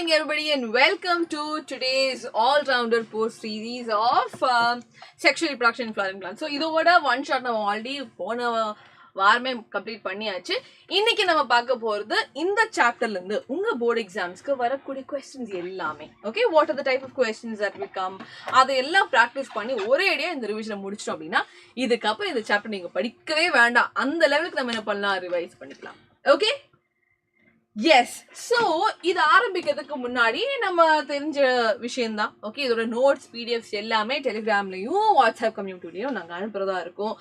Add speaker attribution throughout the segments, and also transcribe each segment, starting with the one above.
Speaker 1: evening, everybody, and welcome to today's all-rounder post series of sexual reproduction in flowering plants. So, this is one shot we already வாரமே complete பண்ணியாச்சு. இன்னைக்கு நம்ம பார்க்க போறது இந்த சாப்டர்ல இருந்து உங்க போர்டு எக்ஸாம்ஸ்க்கு வரக்கூடிய क्वेश्चंस எல்லாமே. Okay, what are the type of questions that will come? அதெல்லாம் பிராக்டீஸ் பண்ணி ஒரே அடியா இந்த ரிவிஷனை முடிச்சிட்டோம் அப்படினா இதுக்கு அப்புறம் இந்த சாப்டர் நீங்க படிக்கவே வேண்டாம். அந்த லெவலுக்கு நம்ம என்ன பண்ணலாம், ரிவைஸ் பண்ணிக்கலாம். ஓகே? எஸ். ஸோ இது ஆரம்பிக்கிறதுக்கு முன்னாடி நம்ம தெரிஞ்ச விஷயம்தான். ஓகே, இதோட நோட்ஸ் பிடிஎஃப்ஸ் எல்லாமே டெலிகிராம்லையும் வாட்ஸ்அப் கம்யூனிட்டிலையும் நாங்கள் அனுப்புறதா இருக்கும்.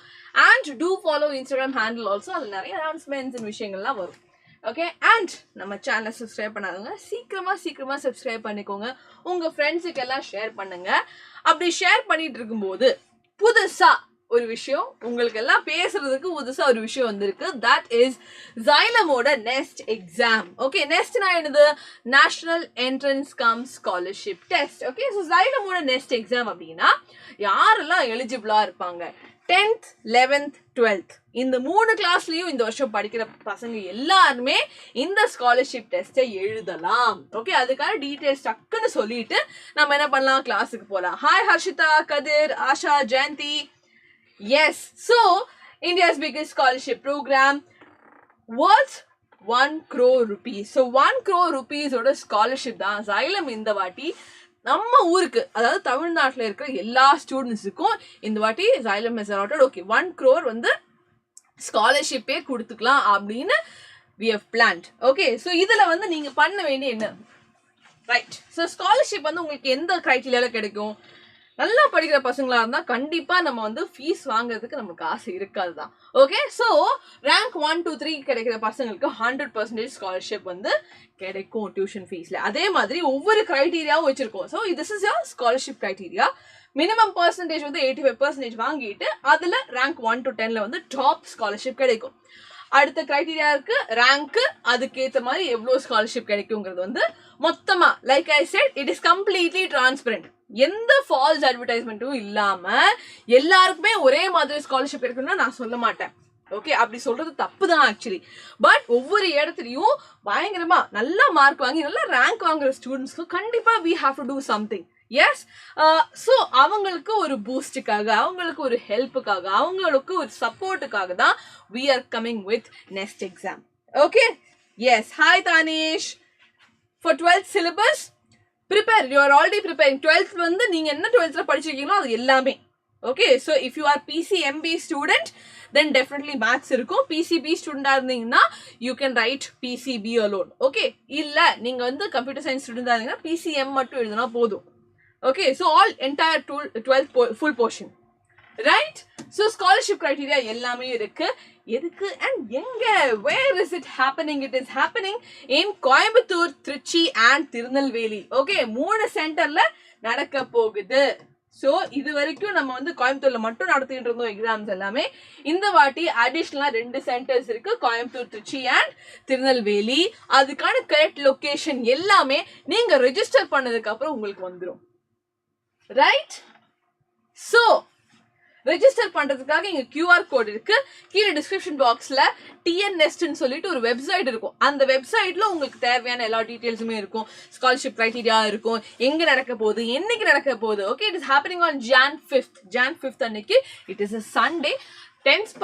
Speaker 1: And to follow Instagram handle also. அதில் நிறைய அனௌன்ஸ்மெண்ட்ஸ் விஷயங்கள்லாம் வரும். ஓகே, அண்ட் நம்ம சேனலை சப்ஸ்கிரைப் பண்ணாதவங்க சீக்கிரமா சப்ஸ்கிரைப் பண்ணிக்கோங்க. உங்கள் ஃப்ரெண்ட்ஸுக்கு எல்லாம் ஷேர் பண்ணுங்க. அப்படி ஷேர் பண்ணிட்டு இருக்கும்போது புதுசா ஒரு விஷயம் உங்களுக்கு எல்லாம் பேசுறதுக்கு புதுசா ஒரு விஷயம் வந்திருக்கு. தட் இஸ் Xylemோட நெஸ்ட் எக்ஸாம். ஓகே, நெஸ்ட்னா என்னது? National entrance cum scholarship test. Okay, so Xylemோட நெஸ்ட் எக்ஸாம் அப்படின்னா யாரெல்லாம் எலிஜிபிளா இருப்பாங்க? 10th 11th 12th இந்த 3 கிளாஸ்லயும் இந்த வருஷம் படிக்கிற பசங்க எல்லாருமே இந்த ஸ்காலர்ஷிப் டெஸ்ட்டை எழுதலாம். ஓகே, அதுக்கான டீடைல்ஸ் டக்குன்னு சொல்லிட்டு நம்ம என்ன பண்ணலாம், கிளாஸுக்கு போகலாம். Hi Harshitha, Kathir, Asha, Jayanthi. Yes, so India's biggest scholarship program worth 1 crore rupees. So 1 crore rupees oda scholarship தான் Xylem இந்த வாட்டி நம்ம ஊருக்கு, அதாவது தமிழ்நாட்டில் இருக்கிற எல்லா ஸ்டூடெண்ட்ஸுக்கும் இந்த வாட்டி Xylem has allotted. Okay, 1 crore வந்து ஸ்காலர்ஷிப்பே கொடுத்துக்கலாம் அப்படின்னு we have planned. Okay, so இதில் வந்து நீங்கள் பண்ண வேண்டிய என்ன, ரைட்? ஸோ ஸ்காலர்ஷிப் வந்து உங்களுக்கு எந்த கிரைட்டீரியாவில் கிடைக்கும்? நல்லா படிக்கிற பசங்களா இருந்தா கண்டிப்பா நம்ம வந்து ஃபீஸ் வாங்குறதுக்கு நமக்கு ஆசை இருக்காது தான். ஓகே, ஸோ ரேங்க் 1 2 3 கிடைக்கிற பசங்களுக்கு 100% ஸ்காலர்ஷிப் வந்து கிடைக்கும் டியூஷன் ஃபீஸ்ல. அதே மாதிரி ஒவ்வொரு கிரைட்டீரியாவும் வச்சிருக்கோம். So this is your scholarship criteria. Minimum percentage வந்து 85% வாங்கிட்டு அதுல ரேங்க் 1 to 10ல வந்து டாப் ஸ்காலர்ஷிப் கிடைக்கும். அடுத்த கிரைட்டீரியா இருக்கு ரேங்க், அதுக்கேற்ற மாதிரி எவ்வளோ ஸ்காலர்ஷிப் கிடைக்குங்கிறது வந்து மொத்தமா, like I set, it is completely transparent. எந்த ஃபால்ஸ் அட்வர்டைஸ்மெண்ட்டும் இல்லாம எல்லாருக்குமே ஒரே மாதிரி ஸ்காலர்ஷிப் இருக்குன்னு நான் சொல்ல மாட்டேன். ஓகே, அப்படி சொல்றது தப்பு தான் ஆக்சுவலி. பட் ஒவ்வொரு இடத்துலையும் பயங்கரமா நல்லா மார்க் வாங்கி நல்லா ரேங்க் வாங்குற ஸ்டூடெண்ட்ஸ்க்கு கண்டிப்பா we have to do something. Yes, so அவங்களுக்கு ஒரு பூஸ்டுக்காக, அவங்களுக்கு ஒரு ஹெல்ப்புக்காக, அவங்களுக்கு ஒரு சப்போர்ட்டுக்காக தான் we are coming with next exam. Okay, yes. Hi Dhanesh. for 12th syllabus prepare, you are already preparing. 12th வந்து நீங்க என்ன 12th படிச்சிருக்கீங்களோ அது எல்லாமே. Okay, so if you are PCMB student then definitely maths இருக்கும். PCB ஸ்டூடெண்டா இருந்தீங்கன்னா you can right PCB alone. Okay, இல்ல நீங்க வந்து கம்ப்யூட்டர் சயின்ஸ் ஸ்டூடெண்டா இருந்தீங்கன்னா PCM மட்டும் எழுதுனா போதும். Okay, so all entire 12th full portion, right? So scholarship criteria எல்லாமே இருக்கு. எதுக்கு அண்ட் எங்க, where is it happening? It is happening in Coimbatore, Trichy and Tirunelveli. Okay, 3 சென்டர்ல நடக்க போகுது. ஸோ இது வரைக்கும் நம்ம வந்து கோயம்புத்தூர்ல மட்டும் நடத்திட்டு இருந்தோம் எக்ஸாம்ஸ் எல்லாமே. இந்த வாட்டி அடிஷ்னலா 2 சென்டர்ஸ் இருக்கு, கோயம்புத்தூர், திருச்சி அண்ட் திருநெல்வேலி. அதுக்கான கரெக்ட் லொகேஷன் எல்லாமே நீங்க ரெஜிஸ்டர் பண்ணதுக்கு அப்புறம் உங்களுக்கு வந்துடும், ரைட்? ஸோ ரெஜிஸ்டர் பண்றதுக்காக இங்க QR கோட் இருக்கு. கீழே டிஸ்கிரிப்ஷன் பாக்ஸ்ல TNNest சொல்லிட்டு ஒரு வெப்சைட் இருக்கும். அந்த வெப்சைட்ல உங்களுக்கு தேவையான எல்லா டீடைல்ஸுமே இருக்கும். ஸ்காலர்ஷிப் கிரைட்டீரியா இருக்கும், எங்க நடக்க போகுது, என்னைக்கு நடக்க போகுது. Okay, it is happening on Jan 5th அன்னைக்கு. It is a Sunday. 10th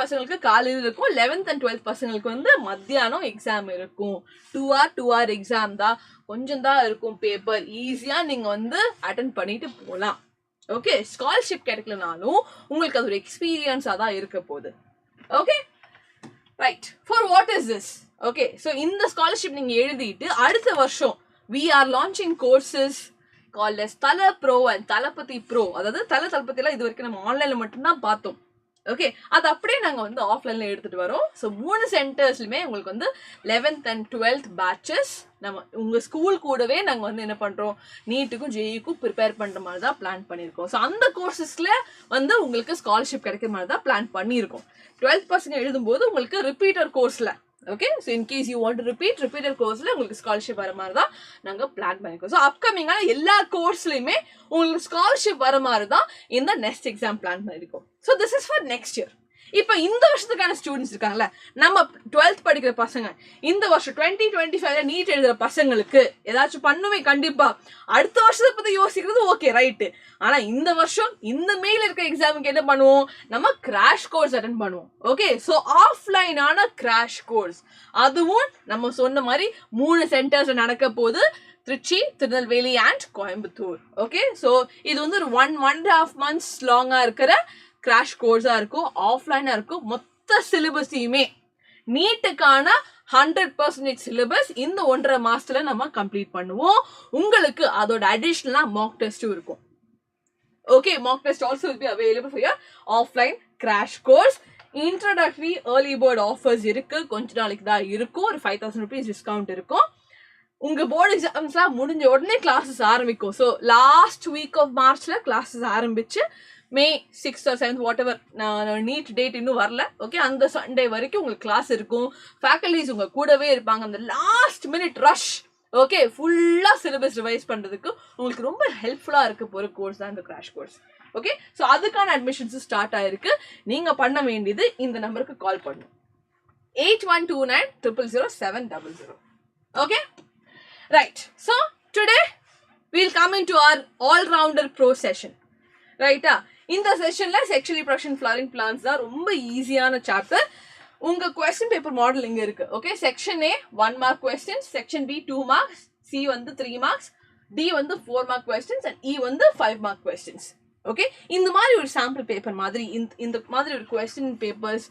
Speaker 1: பசங்களுக்கு காலையில் இருக்கும். 11th and 12th பசங்களுக்கு வந்து மத்தியானம் எக்ஸாம் இருக்கும். 2 hour எக்ஸாம் தான், கொஞ்சம் தான் இருக்கும் பேப்பர். ஈஸியா நீங்க வந்து அட்டென்ட் பண்ணிட்டு போகலாம். ஓகே, ஸ்காலர்ஷிப் கிடைக்கலனாலும் உங்களுக்கு அது ஒரு எக்ஸ்பீரியன்ஸா தான் இருக்க போகுது. Okay, right. For what is this? Okay, so இந்த ஸ்காலர்ஷிப் நீங்க எழுதிட்டு அடுத்த வருஷம் we are launching courses called as Thala Pro and THALAPATHY Pro. அதாவது தளபதிலாம் இது வரைக்கும் நம்ம ஆன்லைன்ல மட்டும்தான் பார்த்தோம். ஓகே, அது அப்படியே நாங்கள் வந்து ஆஃப்லைன்ல எடுத்துட்டு வரோம். ஸோ 3 சென்டர்ஸ்லுமே உங்களுக்கு வந்து 11th and 12th பேட்சஸ் நம்ம உங்க ஸ்கூல் கூடவே நாங்கள் வந்து என்ன பண்றோம், நீட்டுக்கும் ஜேஇக்கும் ப்ரிப்பேர் பண்ற மாதிரி தான் பிளான் பண்ணியிருக்கோம். ஸோ அந்த கோர்சஸ்ல வந்து உங்களுக்கு ஸ்காலர்ஷிப் கிடைக்கிற மாதிரி தான் பிளான் பண்ணியிருக்கோம். 12th பசங்க எழுதும்போது உங்களுக்கு ரிப்பீட்டர் கோர்ஸ்ல, okay, so in case you want to repeater கோர்ஸ்ல உங்களுக்கு ஸ்காலர்ஷிப் வர மாதிரி தான் நாங்கள் பிளான் பண்ணியிருக்கோம். ஸோ அப்கமிங்கான எல்லா கோர்ஸ்லையுமே உங்களுக்கு ஸ்காலர்ஷிப் வர மாதிரி தான் இந்த நெக்ஸ்ட் எக்ஸாம் பிளான் பண்ணியிருக்கோம். So this is for next year. இப்போ இந்த வருஷத்துக்கான ஸ்டூடெண்ட்ஸ் இருக்காங்கல்ல, நம்ம 12th படிக்கிற பசங்க இந்த வருஷம் 2025 நீட் எழுதுற பசங்களுக்கு ஏதாச்சும் பண்ணுமே கண்டிப்பா. அடுத்த வருஷத்தை பத்தி யோசிக்கிறது ஓகே ரைட்டு, ஆனா இந்த வருஷம் இந்த மேல இருக்க எக்ஸாமுக்கு என்ன பண்ணுவோம், நம்ம கிராஷ் கோர்ஸ் அட்டென்ட் பண்ணுவோம். ஓகே, ஸோ ஆஃப்லைனான கிராஷ் கோர்ஸ், அதுவும் நம்ம சொன்ன மாதிரி 3 சென்டர்ஸ் நடக்க போது, Trichy, Tirunelveli and Coimbatore. Okay, so இது வந்து ஒரு 1.5 months லாங்கா இருக்கிற கிராஷ் கோர்ஸா இருக்கும், ஆஃப்லைனா இருக்கும். மொத்த சிலபஸையுமே நீட்டுக்கான 100% சிலபஸ் இந்த 1.5 மாசத்துல நம்ம கம்ப்ளீட் பண்ணுவோம். உங்களுக்கு அதோட அடிஷனலா மாக் டெஸ்டும் இருக்கும். Okay, mock test also will be available for your offline crash course. Introductory early bird offers இருக்கு, கொஞ்ச நாளைக்கு தான் இருக்கும். ஒரு 5,000 rupees டிஸ்கவுண்ட் இருக்கும். உங்க போர்டு எக்ஸாம்ஸ்லாம் முடிஞ்ச உடனே கிளாஸஸ் ஆரம்பிக்கும். ஸோ லாஸ்ட் வீக் ஆஃப் மார்ச்ல கிளாஸஸ் ஆரம்பிச்சு May 6th or 7th whatever NEET date இன்னும் வரல. ஓகே, அந்த சண்டே வரைக்கும் உங்களுக்கு கிளாஸ் இருக்கும். ஃபேக்கல்டிஸ் உங்க கூடவே இருப்பாங்க. அந்த லாஸ்ட் மினிட் ரஷ், ஓகே, ஃபுல்லா சிலபஸ் ரிவைஸ் பண்றதுக்கு உங்களுக்கு ரொம்ப ஹெல்ப்ஃபுல்லா இருக்க போற கோர்ஸ் தான் இந்த கிராஷ் கோர்ஸ். ஓகே, ஸோ அதுக்கான அட்மிஷன்ஸ் ஸ்டார்ட் ஆயிருக்கு. நீங்க பண்ண வேண்டியது இந்த நம்பருக்கு கால் பண்ணும் 8129000700. Okay, right, so today we'll come into our all-rounder pro session. Right, இந்த செஷன்ல செக்ஷுவல் ரிப்ரொடக்ஷன் ஃப்ளவரிங் பிளான்ஸ் தான் ரொம்ப ஈஸியான சாப்டர். உங்க கொஸ்டின் பேப்பர் மாடல் இங்க இருக்கு. Okay, section A 1 mark questions, section B 2 marks, C வந்து 3 marks, D வந்து 4 mark questions and E வந்து 5 mark questions. ஓகே, இந்த மாதிரி ஒரு சாம்பிள் பேப்பர் மாதிரி இந்த மாதிரி ஒரு கொஸ்டின் பேப்பர்ஸ்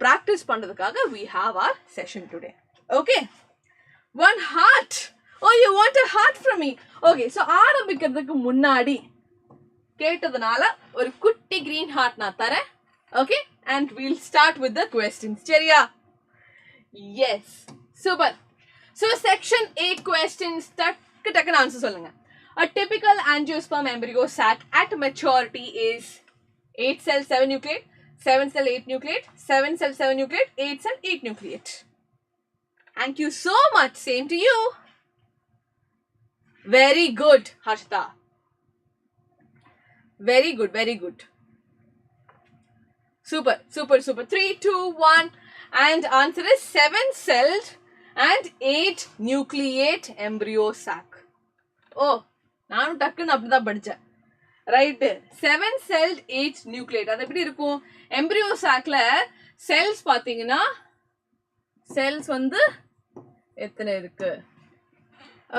Speaker 1: பிராக்டிஸ் பண்றதுக்காக we have our session today. Okay, one heart. Oh, you want a heart from me? Okay, so ஆரம்பிக்கிறதுக்கு முன்னாடி கேட்டதுனால ஒரு குட்டி green heart நான் தரேன். Okay, and we'll start with the questions. சரியா? Yes, super. So section A questions, டக்குன்னு answer சொல்லுங்க. A typical angiosperm embryo sac at maturity is 8 cell 7 nucleate, 7 cell 8 nucleate, 7 cell 7 nucleate, 8 cell 8 nucleate. Thank you so much. Same to you. Very good, Harshita. Very good, very good. Super, super, super. 3, 2, 1. And answer is 7-celled and 8 nucleate embryo sac. Oh, நானும் டக்குன்னு அப்படிதான் படிச்சேன். Right, 7-celled 8 nucleate. அது எப்படி இருக்கும்? Embryo சாக்ல cells பாத்தீங்கன்னா cells வந்து எத்தனை இருக்கு?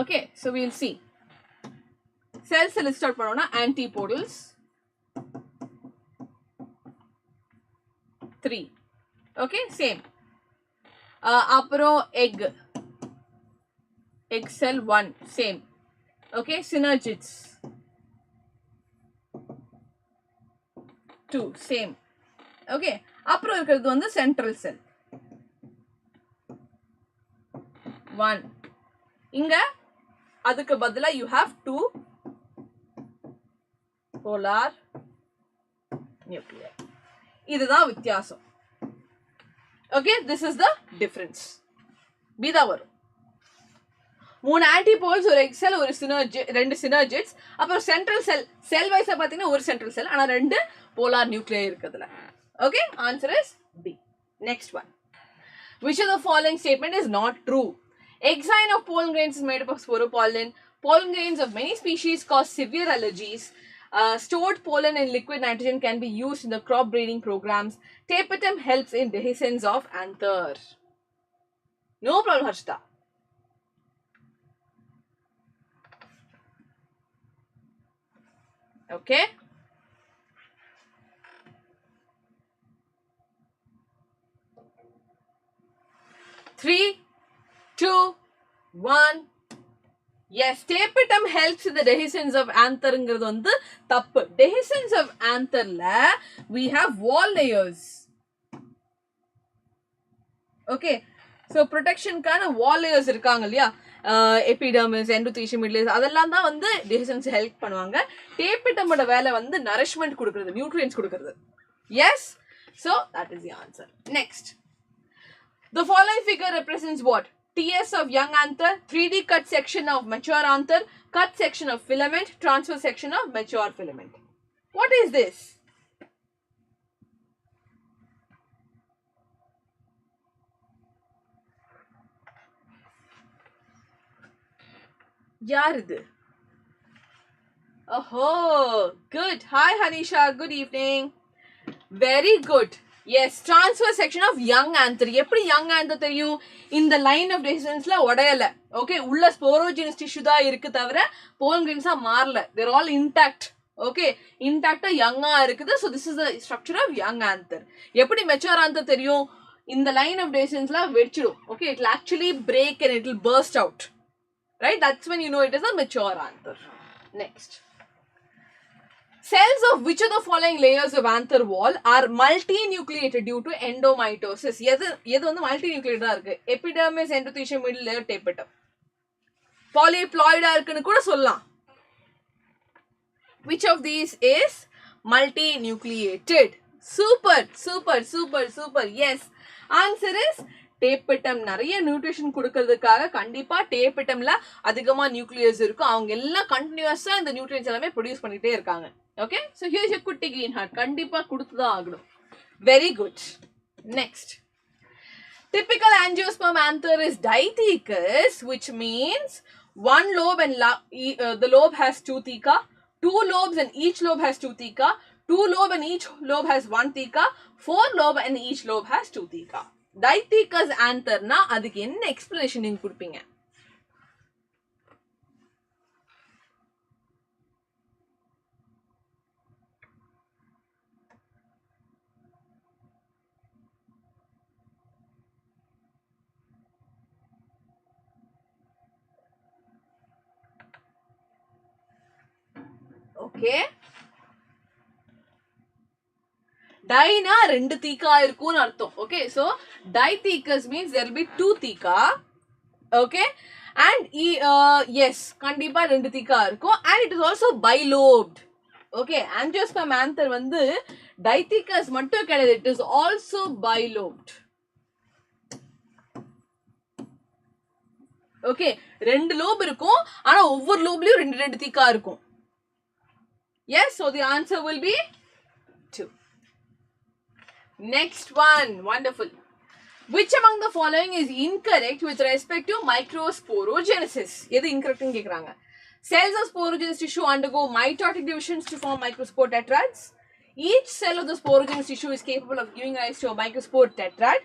Speaker 1: Okay, so we'll see. Cells list out பண்ணோம்னா antipodals 3. Okay, same. அப்புறம் egg cell 1 same. Okay, synergids 2 same. Okay, அப்புறம் இருக்கிறது வந்து central cell 1. இங்க அதுக்கு பதிலா you have 2 polar nuclei. இதுதான் வித்தியாசம். Okay, this is the difference. பீதா வரும். 3 ஆன்டிபோல்ஸ், ஒரு எக்ஸெல், ஒரு ரெண்டு சினர்ஜிட்ஸ், அப்புறம் சென்ட்ரல் செல் வைஸா பாத்தீங்கன்னா ஒரு சென்ட்ரல் செல், ஆனா 2 போலார் நியூக்ளியை இருக்குதுல. Okay, answer is B. Next one. Which of the following statement is not true? Exine of pollen grains is made up of sporopollen. Pollen grains of many species cause severe allergies. Stored pollen in liquid nitrogen can be used in the crop breeding programs. Tapetum helps in dehiscence of anther. No problem, Harshita. Okay. Three, 2, 1. Yes, tapetum helps in the dehiscence of antherங்கிறது வந்து தப்பு. Dehiscence of antherல we have wall layers. Okay, so protectionக்கான wall layers இருக்காங்க இல்லையா, epidermis, எண்டோதீஷியம், மிட்லேஸ், அதெல்லாம் தான் வந்து டெஹிசன்ஸ் help பண்ணுவாங்க. டேபிட்டமோட வேலை வந்து நரிஷ்மெண்ட் கொடுக்கிறது, நியூட்ரியன்ஸ் கொடுக்கிறது. Yes, so that is the answer. Next. The following figure represents what? TS of young anther, 3D cut section of mature anther, cut section of filament, transfer section of mature filament. What is this? Yaar idu? Oh, good. Hi, Hanisha. Good evening. Very good. Yes, transfer section of young anther. Eppadi young anther theriyum? In the line of descendants la odayala. Okay, ulla sporogenous tissue da irukku thavara pollen grains ah maarala. They're all intact. Okay, intact young ah irukudhu. So this is the structure of young anther. Eppadi mature anther theriyum? In the line of descendants la vechidu. Okay, it will actually break and it will burst out. Right? That's when you know it is a mature anther. Next. Cells of which of the following layers of anther wall are multinucleated due to endomitosis? எது வந்து multinucleated இருக்கு? Epidermis, endothelium, middle layer, tapetum. Polyploid இருக்குன்னு கூட சொல்லலாம். Which of these is multinucleated? Super, super, super, super. Yes. Answer is tapetum. நிறைய nutrition கொடுக்கிறதுக்காக கண்டிப்பா tapetumல அதிகமா nucleus இருக்கும். அவங்க எல்லாம் கண்டினியூஸா இந்த நியூட்ரியன்ஸ் எல்லாமே ப்ரொடியூஸ் பண்ணிட்டே இருக்காங்க. Okay, so here's your kutti green heart. Kandipa kuduthu aagum. Very good. Next. Typical angiosperm anther is dithecous, which means one lobe and the lobe has 2 theca, 2 lobes and each lobe has 2 theca, 2 lobe and each lobe has 1 theca, 4 lobe and each lobe has 2 theca. Dithecous anther na adukku enna explanation neenga kudupinga? Okay. Dina rendu theca irukku artham. Okay, so dithecous means there will be 2 theca. Okay, and yes, kandipa rendu theca irukku, and it is also bilobed. Okay, angiosperm anther vandu dithecous mattum kedaidu, it is also bilobed. Okay, rendu lobe irukkum, ana ovver lobeliyum rendu theca irukkum. Yes, so the answer will be 2. Next one. Wonderful. Which among the following is incorrect with respect to microsporogenesis? This is incorrect. Cells of sporogenous tissue undergo mitotic divisions to form microspore tetrads. Each cell of the sporogenous tissue is capable of giving rise to a microspore tetrad.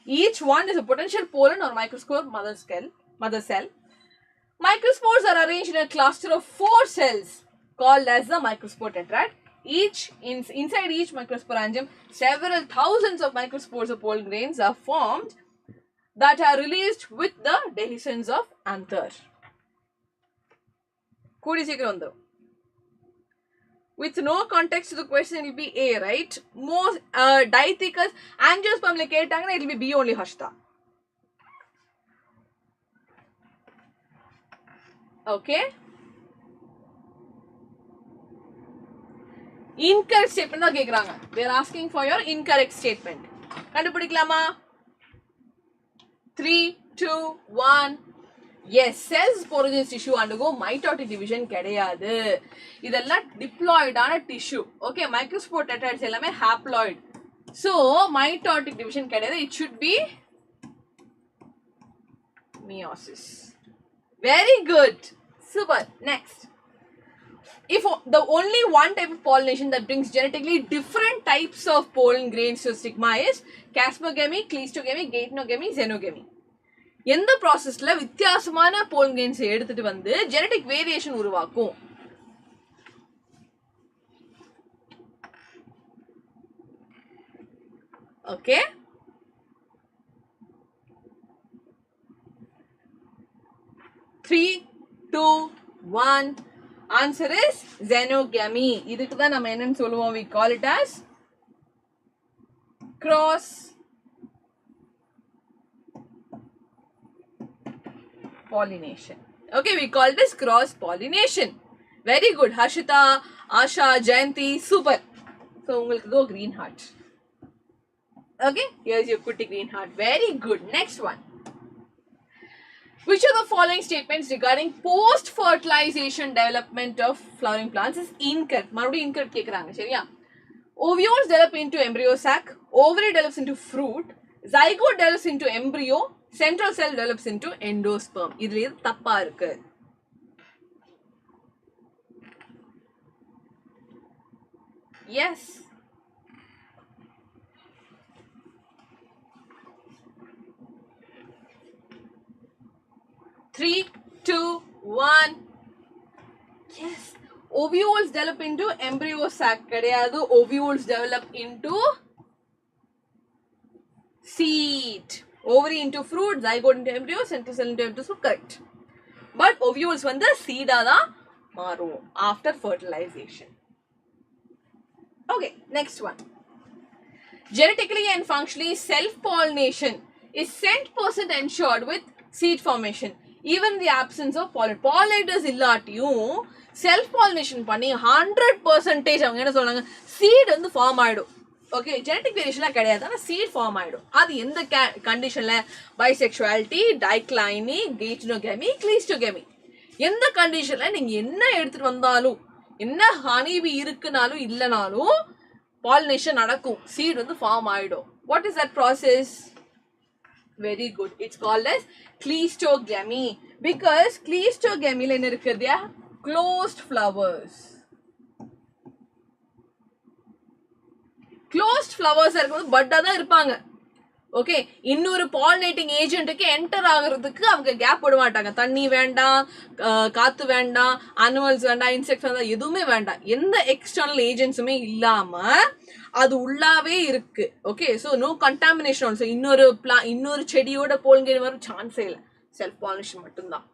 Speaker 1: Each one is a potential pollen or microspore mother cell. Microspores are arranged in a cluster of 4 cells called as the microspore tetrad. Inside each microsporangium, several thousands of microspores of pollen grains are formed that are released with the dehiscence of anther. With no context to the question, it will be A, right? Most dithecous angiosperm like it will be B only, Hashta. Okay. Incorrect statement da kekranga. They are asking for your incorrect statement. Kandupidikalama? 3, 2, 1. Yes, cells sporogenous tissue undergo mitotic division kedaiyadu. Idella diploid ana tissue. Okay, microspore tetrads ellame haploid. So, mitotic division kedaiyadu. It should be meiosis. Very good. Super. Next. If the only one type of pollination that brings genetically different types of pollen grains to stigma is caspogamy, cleistogamy, gatenogamy, xenogamy. எந்த ப்ராசஸ்ல வித்தியாசமான pollen grains எடுத்துட்டு வந்து genetic variation உருவாக்கும்? Okay. Three, two, one. Answer is xenogamy. இதுக்கு தான் நம்ம என்னன்னு சொல்லுவோம்? We call it as cross pollination. Okay, we call this cross pollination. Very good. Harshita, Asha, Jayanti, super. So, உங்களுக்கு go green heart. Okay, here's your kutti green heart. Very good. Next one. Which of the following statements regarding post-fertilization development of flowering plants is incorrect? Marudi incorrect kekranga, seriya? Ovules develop into embryo sac, ovary develops into fruit, zygote develops into embryo, central cell develops into endosperm. Idhila tappa irukku. Yes. Three, two, one. Yes. Ovules develop into embryo sac. Ovules develop into seed. Ovary into fruit, zygote into embryo, central cell into embryo. Correct. But ovules வந்து seed-ஆ தான் மாறும் after fertilization. Okay, next one. Genetically and functionally, self-pollination is 100% ensured with seed formation, even in the absence of pollen. Pollinators இல்லாட்டியும் self-pollination பண்ணி 100% அவங்க என்ன சொல்றாங்க, seed வந்து form ஆயிடும். ஓகே, ஜெனடிக் வேரியேஷன்லாம் கிடையாது, ஆனால் சீட் ஃபார்ம் ஆகிடும். அது எந்த கண்டிஷனில்? பைசெக்சுவாலிட்டி, டைக்ளைனி, கெய்டினோகேமி, கிளீஸ்டோகேமி. எந்த கண்டிஷனில் நீங்கள் என்ன எடுத்துகிட்டு வந்தாலும், என்ன ஹனிபி இருக்குனாலும் இல்லைனாலும் பாலினேஷன் நடக்கும், சீட் வந்து ஃபார்ம் ஆகிடும். What is that process? Very good. It's called as cleistogamy. Because கிளீஸ்டோகேமியில் என்ன இருக்குது? Closed flowers. க்ளோஸ்ட் ஃப்ளவர்ஸ் இருக்கும்போது பட்டா தான் இருப்பாங்க. ஓகே, இன்னொரு பாலினேட்டிங் ஏஜென்ட்டுக்கு என்டர் ஆகிறதுக்கு அவங்க கேப் விட மாட்டாங்க. தண்ணி வேண்டாம், காற்று வேண்டாம், அனிமல்ஸ் வேண்டாம், இன்செக்ட்ஸ் வேண்டாம், எதுவுமே வேண்டாம். எந்த எக்ஸ்டர்னல் ஏஜென்ட்ஸுமே இல்லாமல் அது உள்ளாவே இருக்கு. Okay, so no contamination also. இன்னொரு செடியோட போல்கேன் வரும் சான்ஸே இல்லை. செல்ஃப் பாலினேஷன் மட்டும்தான்.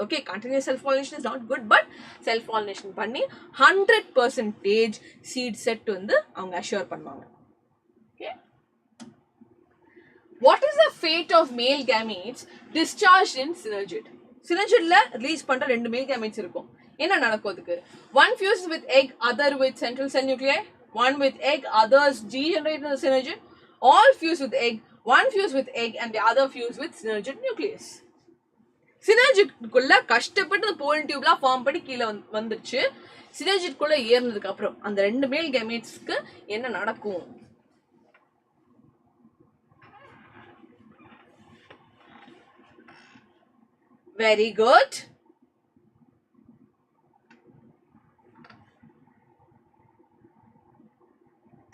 Speaker 1: Okay, continuous self-pollination is not good, but self-pollination பண்ணி 100% seed set வந்து அவங்க assure பண்ணுவாங்க. Okay. What is the fate of male gametes discharged in synergid? Synergidல release பண்ற 2 male gametes இருக்கும். என்ன நடக்கும் அதுக்கு? One fuses with egg, other with central cell nuclei. One with egg, others degenerate in the synergid. All fuse with egg, one fuse with egg and the other fuse with synergid nucleus. சினர்ஜிட்குள்ள கஷ்டப்பட்டு அந்த pollen டியூப்லாம் form பண்ணி கீழே வந்துருச்சு. சினர்ஜிட்குள்ள ஏறினதுக்கு அப்புறம் அந்த 2 மேல் கேமெட்ஸ்க்கு என்ன நடக்கும்? Very good.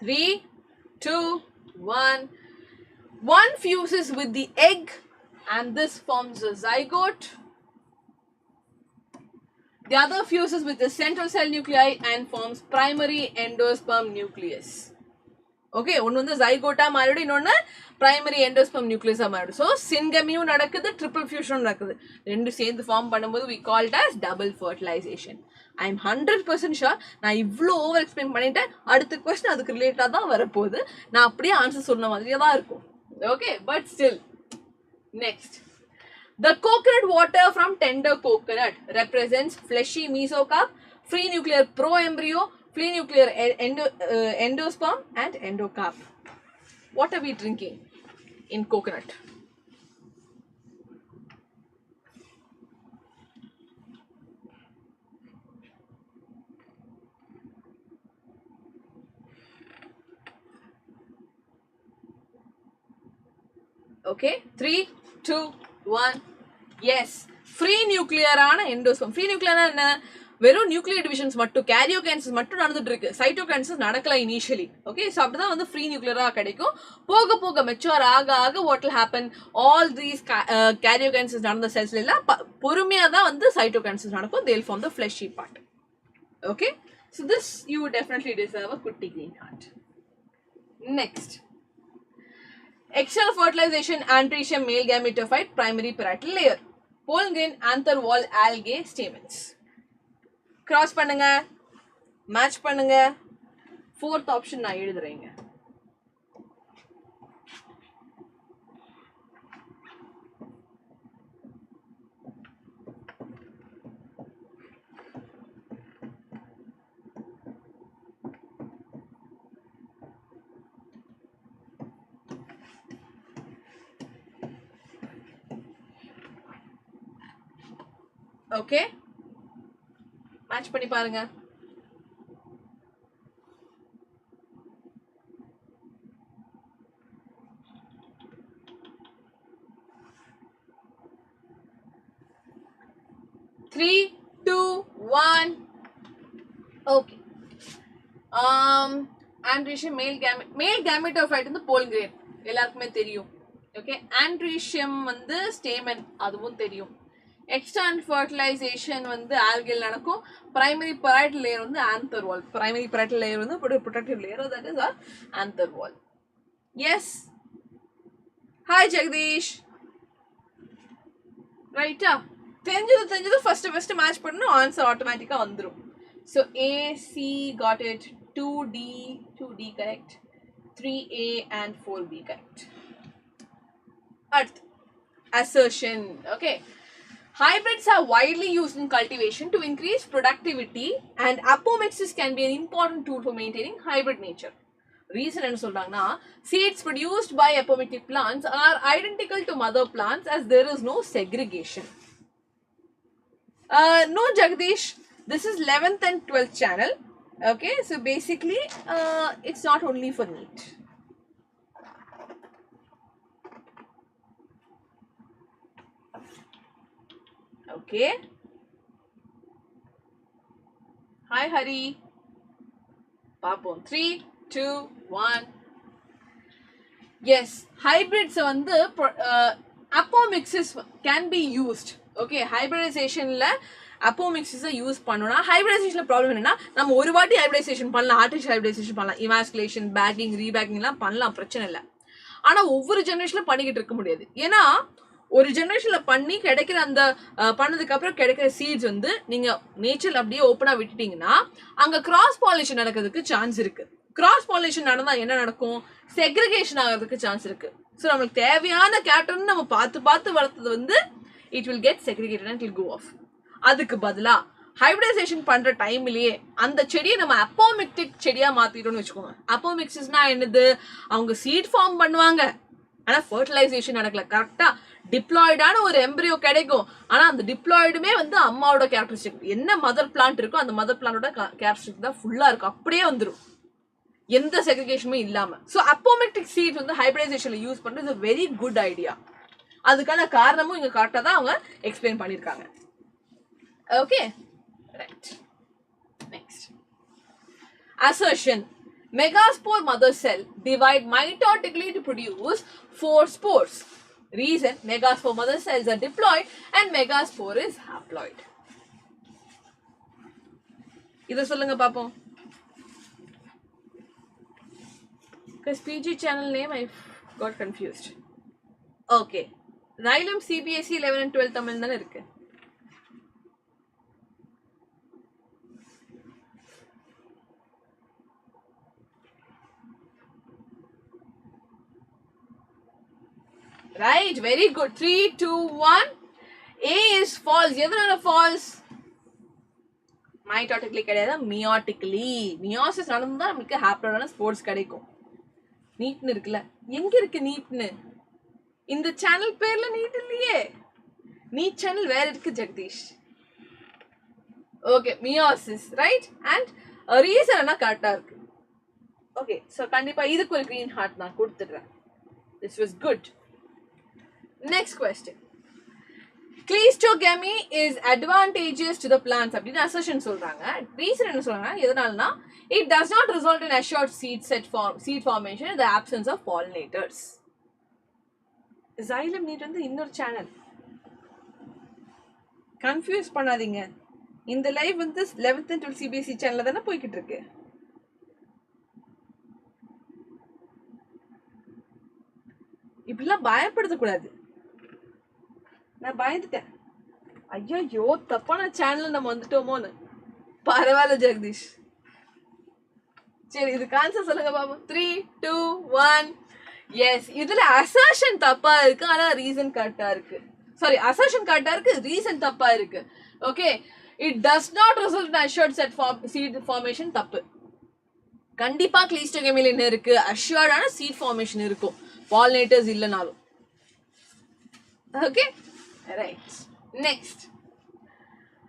Speaker 1: Three, two, one. One fuses with the egg and this forms a zygote. The other fuses with the central cell nuclei and forms primary endosperm nucleus. Okay, one வந்து zygote மாறிடும், இன்னொன்னு primary endosperm nucleus மாறிடும். So syngamiயும் நடக்குது, triple fusion நடக்குது. ரெண்டு சேர்ந்து form பண்ணும்போது we call it as double fertilization. I am 100% sure நான் இவ்வளோ ஓவர் எக்ஸ்பிளைன் பண்ணிட்டேன். அடுத்த கொஸ்டின் அதுக்கு ரிலேட்டடாக தான் வரப்போகுது. நான் அப்படியே ஆன்சர் சொன்ன மாதிரியே தான் இருக்கும். Okay, but still. Next, the coconut water from tender coconut represents fleshy mesocarp, free nuclear proembryo, free nuclear endosperm and endocarp. What are we drinking in coconut? Okay, 3, 2, 1. Yes, free nuclear ஆன endosperm. Free nuclear என்ன? வெறும் nuclear divisions மட்டும், karyokinesis மட்டும் நடந்துட்டு இருக்கு. Cytokinesis நடக்கல initially. Okay, so அப்படிதான் வந்து ஃப்ரீ நியூக்ளியராக கிடைக்கும். போக போக மெச்சூர் ஆக ஆக what will happen, all these karyokinesis நடந்த செல்ஸ்ல எல்லாம் பொறுமையாக தான் வந்து சைட்டோகைனசிஸ் நடக்கும். They will form the fleshy part. Okay, so this you would definitely deserve a good green heart. Next, external fertilization, androecium male gametophyte, primary parietal layer, pollen grain, anther wall, algae, stamens. Cross பண்ணுங்க, match பண்ணுங்க. Fourth option நான் எழுதுறேங்க. Okay, match பண்ணி பாருங்க. Three, two, one. Okay. Andrecium male gametophyte வந்து pollen grain எல்லாருக்குமே தெரியும். Okay, andrecium வந்து stamen அதுவும் தெரியும். External fertilization வந்து algal நடக்கும். Primary parietal layer வந்து anther wall. Primary parietal layer வந்து protective layer, that is our anther wall. Yes. Hi Jagdish. Right ah. தெரிஞ்சது first match பண்ணனும், answer automatically வந்துரும். So A, C got it. 2D correct. 3A and 4B correct. Earth. Assertion. Okay. Hybrids are widely used in cultivation to increase productivity, and apomixis can be an important tool for maintaining hybrid nature. Reason என்ன சொல்றாங்கன்னா, seeds produced by apomictic plants are identical to mother plants as there is no segregation. No Jagdish, this is 11th and 12th channel. Okay, so basically it's not only for NEET. Okay. Hi Hari. Papon. 3, 2, 1. Yes, hybrids வந்து apomixis can be used. Okay, hybridization la apomixis use பண்ணனும்னா hybridization problem என்னன்னா, நம்ம ஒரு வாட்டி hybridization பண்ணலாம், artificial hybridization பண்ணலாம், emasculation, bagging, rebagging எல்லாம் பண்ணலாம், பிரச்சனை இல்லை. ஆனா ஒவ்வொரு ஜெனரேஷன்ல பண்ணிக்கிட்டு இருக்க முடியாது. ஏன்னா ஒரு ஜெனரேஷன்ல பண்ணி கிடைக்கிற அந்த பண்ணதுக்கு அப்புறம் கிடைக்கிற சீட்ஸ் வந்து நீங்க நேச்சர்ல அப்படியே ஓப்பனா விட்டுட்டீங்கன்னா அங்க கிராஸ் பாலினேஷன் நடக்கிறதுக்கு சான்ஸ் இருக்கு. கிராஸ் பாலினேஷன் நடந்தா என்ன நடக்கும்? செக்ரிகேஷன் ஆகிறதுக்கு சான்ஸ் இருக்கு. ஸோ நம்மளுக்கு தேவையான கேட்டர்ன்னு நம்ம பார்த்து வளர்த்தது வந்து it will get segregated and it will go off. அதுக்கு பதிலா ஹைபிரிடைசேஷன் பண்ற டைம்லயே அந்த செடியை நம்ம அப்போமிக்டிக் செடியா மாத்திட்டோம்னு வச்சுக்கோங்க. அப்போமிக்சிஸ்னா என்னது? அவங்க சீட் ஃபார்ம் பண்ணுவாங்க, ஆனா ஃபர்டிலைசேஷன் நடக்கல. கரெக்டா டிப்ளாய்டான ஒரு எம்பிரியோ கிடைக்கும், ஆனா அந்த டிப்ளாய்டுமே வந்து அம்மாவோட கேரக்டரிஸ்டிக், என்ன மதர் பிளான்ட் இருக்கோ அந்த மதர் பிளான்டோட கேரக்டரிஸ்டிக் தான் ஃபுல்லா இருக்கும், அப்படியே வந்துடும், எந்த செக்ரிகேஷனுமே இல்லாம. ஸோ அப்போமெட்ரிக் சீட்ஸ் வந்து ஹைபிரிடைசேஷன்ல யூஸ் பண்றது இஸ் வெரி குட் ஐடியா. அதுக்கான காரணமும் இங்க கரெக்டா தான் அவங்க எக்ஸ்பிளைன் பண்ணிருக்காங்க. Okay, right. Next assertion. Megaspore mother cell divide mitotically to produce 4 spores. Reason: megaspore mother cells are diploid and megaspore is haploid. இத சொல்லுங்க பாப்போம். Because PG channel name I got confused. Okay. Xylem CBSE 11 and 12 Tamil தான இருக்கு. Right, very good. 3, 2, 1. A is false. எதனால false? Mitotically கிடையாது, meiotically. Meiosis நடந்தா நமக்கு haploidana spores கிடைக்கும். நீட்னு இருக்குல்ல, எங்க இருக்கு நீட்னு? இந்த சேனல் பேர்ல நீட் இல்லையே. நீட் சேனல் வேற இருக்கு Jagadish. Okay, meiosis, right? And reason என்ன கரெக்டா இருக்கு. ஓகே, சோ கண்டிப்பா இதுக்கு ஒரு green heart நான் கொடுத்துடுறேன். This was good. Next question. Cleistogamy is advantageous to the plants அப்படின்னு assertion சொல்றாங்க. Reason என்ன சொல்றாங்க? எதனாலனா it does not result in assured seed formation in the absence of pollinators. Xylem NEET வந்து இன்னொரு சேனல், கன்ஃபியூஸ் பண்ணாதீங்க. இந்த லைவ் வந்து 11th and 12th CBSE சேனல்ல தானே போய்கிட்டு இருக்கு. இப்படிலாம் பயப்படுத்தக்கூடாது. நான் பயந்துட்டேன், ஐயோ தப்பான சேனல் நம்ம வந்துட்டோமோன்னு. பரவாயில்ல ஜெகதீஷ். சரி, இதுக்கு ஆன்சர் சொல்லுங்க பாபு. 3, 2, 1. எஸ், இதுல அசர்ஷன் தப்பா இருக்கு, ஆனா ரீசன் கரெக்டா இருக்கு. சாரி, அசர்ஷன் கரெக்டா இருக்கு, ரீசன் தப்பா இருக்கு. Okay, it does not result in assured seed formation தப்பு. கண்டிப்பா கிளீஸ்டோகேமில என்ன இருக்கு? அஷ்யூர்டான சீட் ஃபார்மேஷன் இருக்கும், பாலினேட்டர்ஸ் இல்லனாலும். Okay, right. Next